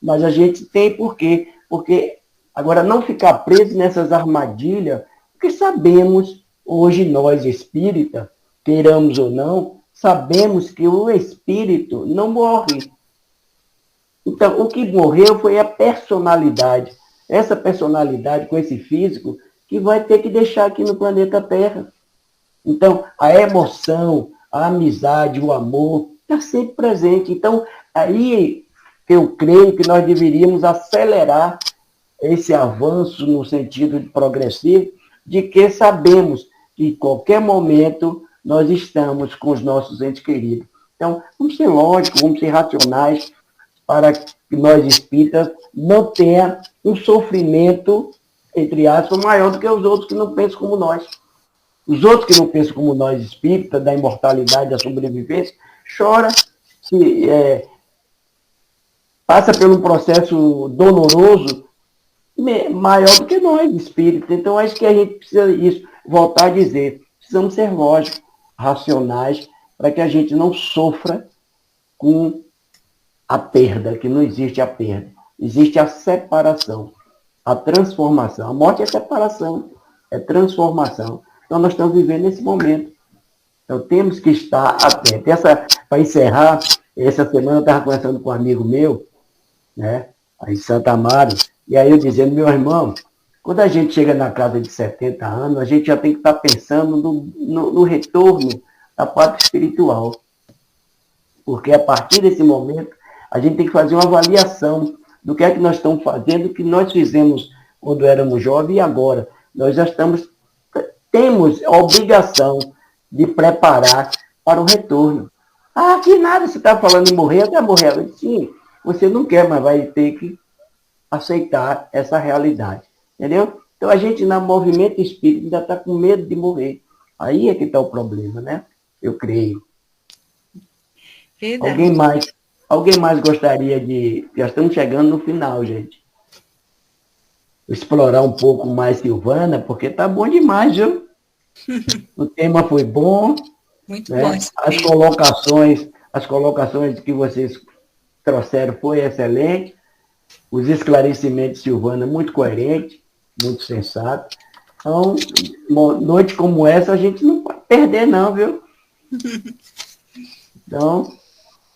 mas a gente tem por quê? Porque agora não ficar preso nessas armadilhas, porque sabemos, hoje nós espíritas, queiramos ou não, sabemos que o espírito não morre. Então, o que morreu foi a personalidade. Essa personalidade com esse físico que vai ter que deixar aqui no planeta Terra. Então, a emoção, a amizade, o amor, está sempre presente. Então, aí eu creio que nós deveríamos acelerar esse avanço no sentido de progressivo, de que sabemos que em qualquer momento nós estamos com os nossos entes queridos. Então, vamos ser lógicos, vamos ser racionais, para que nós espíritas não tenha um sofrimento, entre aspas, maior do que os outros que não pensam como nós. Os outros que não pensam como nós espíritas, da imortalidade, da sobrevivência, chora, passa por um processo doloroso maior do que nós espíritas. Então, acho que a gente precisa isso, voltar a dizer, precisamos ser lógicos, racionais, para que a gente não sofra com a perda, que não existe a perda. Existe a separação, a transformação. A morte é separação, é transformação. Então, nós estamos vivendo nesse momento. Então, temos que estar atentos. Para encerrar, essa semana eu estava conversando com um amigo meu, né, aí em Santa Amaro, e aí eu dizendo, meu irmão, quando a gente chega na casa de 70 anos, a gente já tem que estar pensando no retorno da parte espiritual. Porque a partir desse momento, a gente tem que fazer uma avaliação do que é que nós estamos fazendo, o que nós fizemos quando éramos jovens e agora. Nós já temos a obrigação de preparar para o retorno. Ah, que nada, você está falando em morrer, até morrer. Eu disse, sim, você não quer, mas vai ter que aceitar essa realidade. Entendeu? Então a gente, no movimento espírita, ainda está com medo de morrer. Aí é que está o problema, né? Eu creio. Verdade. Alguém mais gostaria de... Já estamos chegando no final, gente. Explorar um pouco mais Silvana, porque tá bom demais, viu? O tema foi bom. Muito né? bom. As colocações que vocês trouxeram foi excelente. Os esclarecimentos de Silvana, muito coerente, muito sensato. Então, uma noite como essa, a gente não pode perder, não, viu? Então,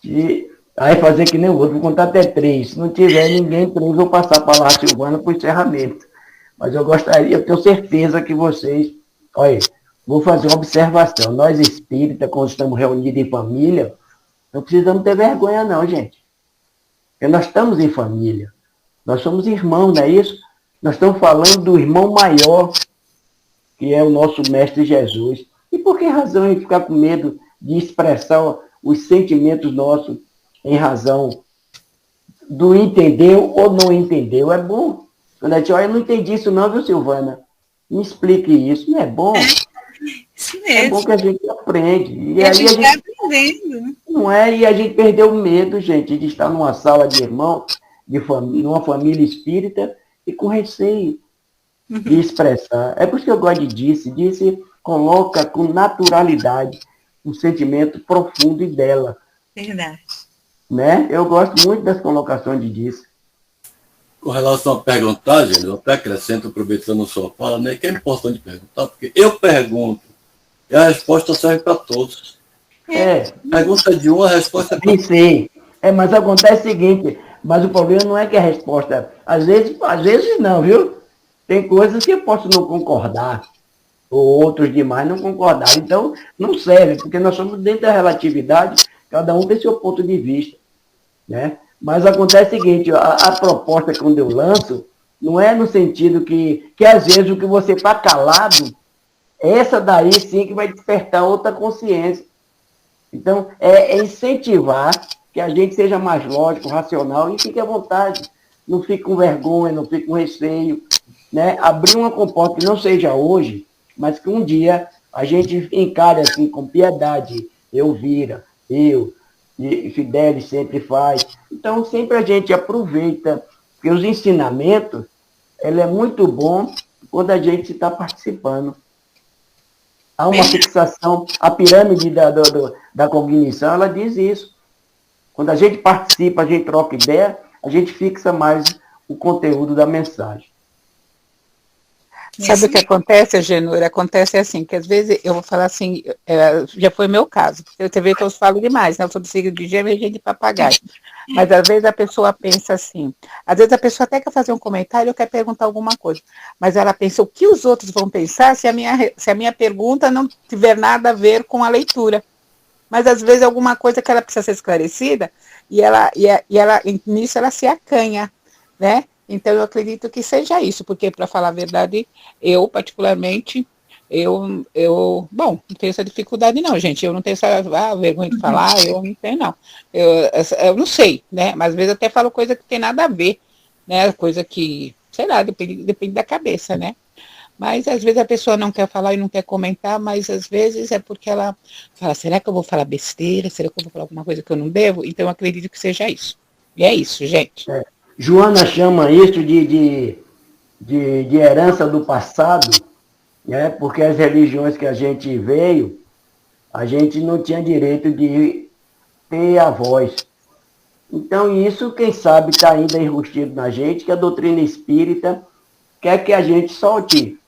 E aí fazer que nem o outro, vou contar até 3. Se não tiver ninguém 3, vou passar para lá, Silvana, para o encerramento. Mas eu gostaria, eu tenho certeza que vocês... Olha, vou fazer uma observação. Nós espíritas, quando estamos reunidos em família, não precisamos ter vergonha não, gente. Porque nós estamos em família. Nós somos irmãos, não é isso? Nós estamos falando do irmão maior, que é o nosso Mestre Jesus. E por que razão a gente ficar com medo de expressar os sentimentos nossos em razão do entendeu ou não entendeu? É bom. Quando a gente olha, eu não entendi isso não, viu, Silvana? Me explique isso. Não é bom? Isso É bom mesmo. que a gente aprende. E E aí a gente está aprendendo, né? não é, e a gente perdeu o medo, gente, de estar numa sala de irmão, numa família espírita, e com receio de expressar. É por isso que eu gosto de Disse. Disse coloca com naturalidade um sentimento profundo dela. Verdade. Né? Eu gosto muito das colocações de Disse. Com relação a perguntar, gente, eu até acrescento, aproveitando a sua fala, né, que é importante perguntar, porque eu pergunto, e a resposta serve para todos. Pergunta de um, a resposta é para todos. Sim. Mas acontece o seguinte, mas o problema não é que a resposta, às vezes não, viu? Tem coisas que eu posso não concordar, ou outros demais não concordar. Então, não serve, porque nós somos dentro da relatividade, cada um tem seu ponto de vista. Né? Mas acontece o seguinte, a proposta quando eu lanço, não é no sentido que às vezes o que você está calado, essa daí sim que vai despertar outra consciência. Então, é incentivar que a gente seja mais lógico, racional e fique à vontade. Não fique com vergonha, não fique com receio. Né? Abrir uma comporta que não seja hoje, mas que um dia a gente encare assim com piedade. Elvira, eu, e Fidelis sempre faz. Então, sempre a gente aproveita, porque os ensinamentos, ele é muito bom quando a gente está participando. Há uma fixação, a pirâmide da cognição, ela diz isso. Quando a gente participa, a gente troca ideia, a gente fixa mais o conteúdo da mensagem. Sabe o que acontece, Agenor? Acontece assim, que às vezes eu vou falar assim, já foi meu caso, você vê que eu falo demais, né? Eu sou do signo de Gêmeos e gente de papagaio. Mas às vezes a pessoa pensa assim, às vezes a pessoa até quer fazer um comentário ou quer perguntar alguma coisa, mas ela pensa o que os outros vão pensar se a minha pergunta não tiver nada a ver com a leitura. Mas às vezes alguma coisa que ela precisa ser esclarecida e nisso ela se acanha, né? Então, eu acredito que seja isso, porque, para falar a verdade, eu, particularmente, bom, não tenho essa dificuldade não, gente, eu não tenho essa vergonha de falar, eu não tenho não, eu não sei, né, mas às vezes até falo coisa que tem nada a ver, né, coisa que, sei lá, depende da cabeça, né, mas às vezes a pessoa não quer falar e não quer comentar, mas às vezes é porque ela fala, será que eu vou falar besteira, será que eu vou falar alguma coisa que eu não devo? Então, eu acredito que seja isso, e é isso, gente. Joana chama isso de herança do passado, né? Porque as religiões que a gente veio, a gente não tinha direito de ter a voz. Então, isso, quem sabe, está ainda enrustido na gente, que a doutrina espírita quer que a gente solte,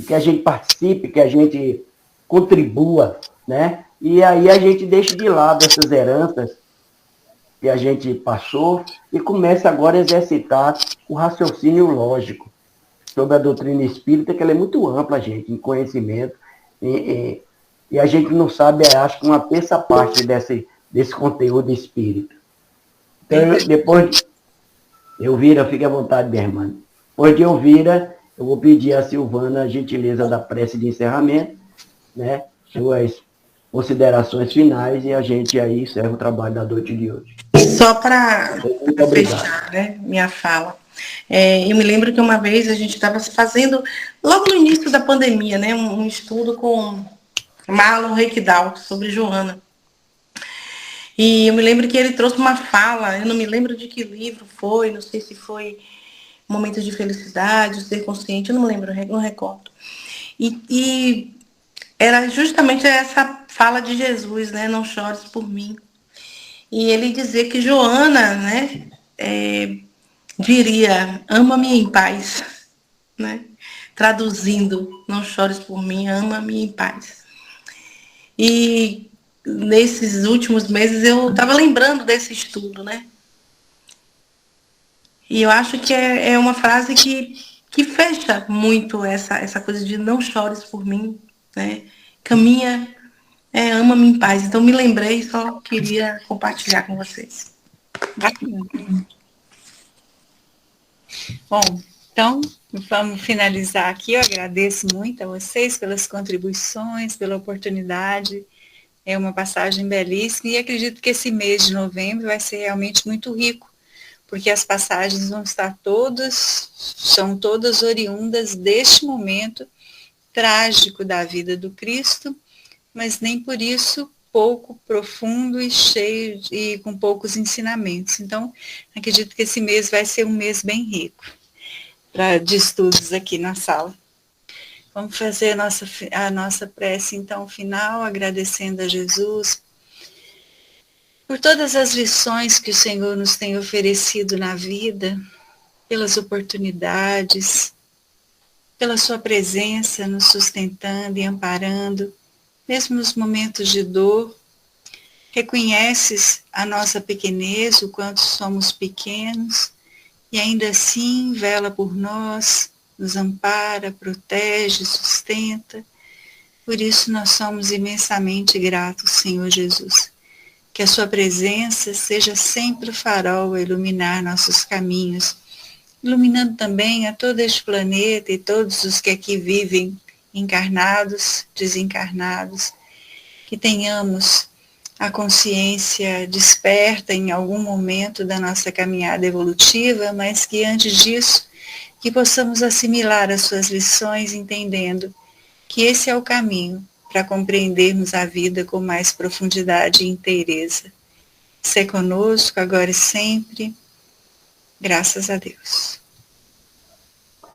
que a gente participe, que a gente contribua, né? E aí a gente deixa de lado essas heranças que a gente passou e começa agora a exercitar o raciocínio lógico sobre a doutrina espírita, que ela é muito ampla, gente, em conhecimento, e a gente não sabe, acho que uma terça parte desse conteúdo espírita. Então, depois de Elvira, fique à vontade, minha irmã. Depois de Elvira, eu vou pedir a Silvana a gentileza da prece de encerramento, né? Suas considerações finais e a gente aí encerra o trabalho da noite de hoje. Só para fechar, né, minha fala. Eu me lembro que uma vez a gente estava fazendo, logo no início da pandemia, né, um estudo com Marlon Reikdal sobre Joana. E eu me lembro que ele trouxe uma fala, eu não me lembro de que livro foi, não sei se foi Momentos de Felicidade, Ser Consciente, eu não lembro, não recordo. E era justamente essa fala de Jesus, né, não chores por mim. E ele dizia que Joana, né, diria, ama-me em paz, né? Traduzindo, não chores por mim, ama-me em paz. E nesses últimos meses eu estava lembrando desse estudo, né? E eu acho que é uma frase que fecha muito essa coisa de não chores por mim, né? Caminha, ama-me em paz. Então me lembrei, só queria compartilhar com vocês. Bacana. Bom, então vamos finalizar aqui. Eu agradeço muito a vocês pelas contribuições, pela oportunidade. É uma passagem belíssima e acredito que esse mês de novembro vai ser realmente muito rico, porque as passagens vão estar são todas oriundas deste momento trágico da vida do Cristo, mas nem por isso pouco profundo e cheio e com poucos ensinamentos. Então, acredito que esse mês vai ser um mês bem rico de estudos aqui na sala. Vamos fazer a nossa prece, então, final, agradecendo a Jesus por todas as lições que o Senhor nos tem oferecido na vida, pelas oportunidades, pela sua presença nos sustentando e amparando, mesmo nos momentos de dor. Reconheces a nossa pequenez, o quanto somos pequenos, e ainda assim vela por nós, nos ampara, protege, sustenta. Por isso nós somos imensamente gratos, Senhor Jesus. Que a sua presença seja sempre o farol a iluminar nossos caminhos, iluminando também a todo este planeta e todos os que aqui vivem, encarnados, desencarnados. Que tenhamos a consciência desperta em algum momento da nossa caminhada evolutiva, mas que antes disso, que possamos assimilar as suas lições, entendendo que esse é o caminho para compreendermos a vida com mais profundidade e inteireza. Sê conosco agora e sempre, graças a Deus.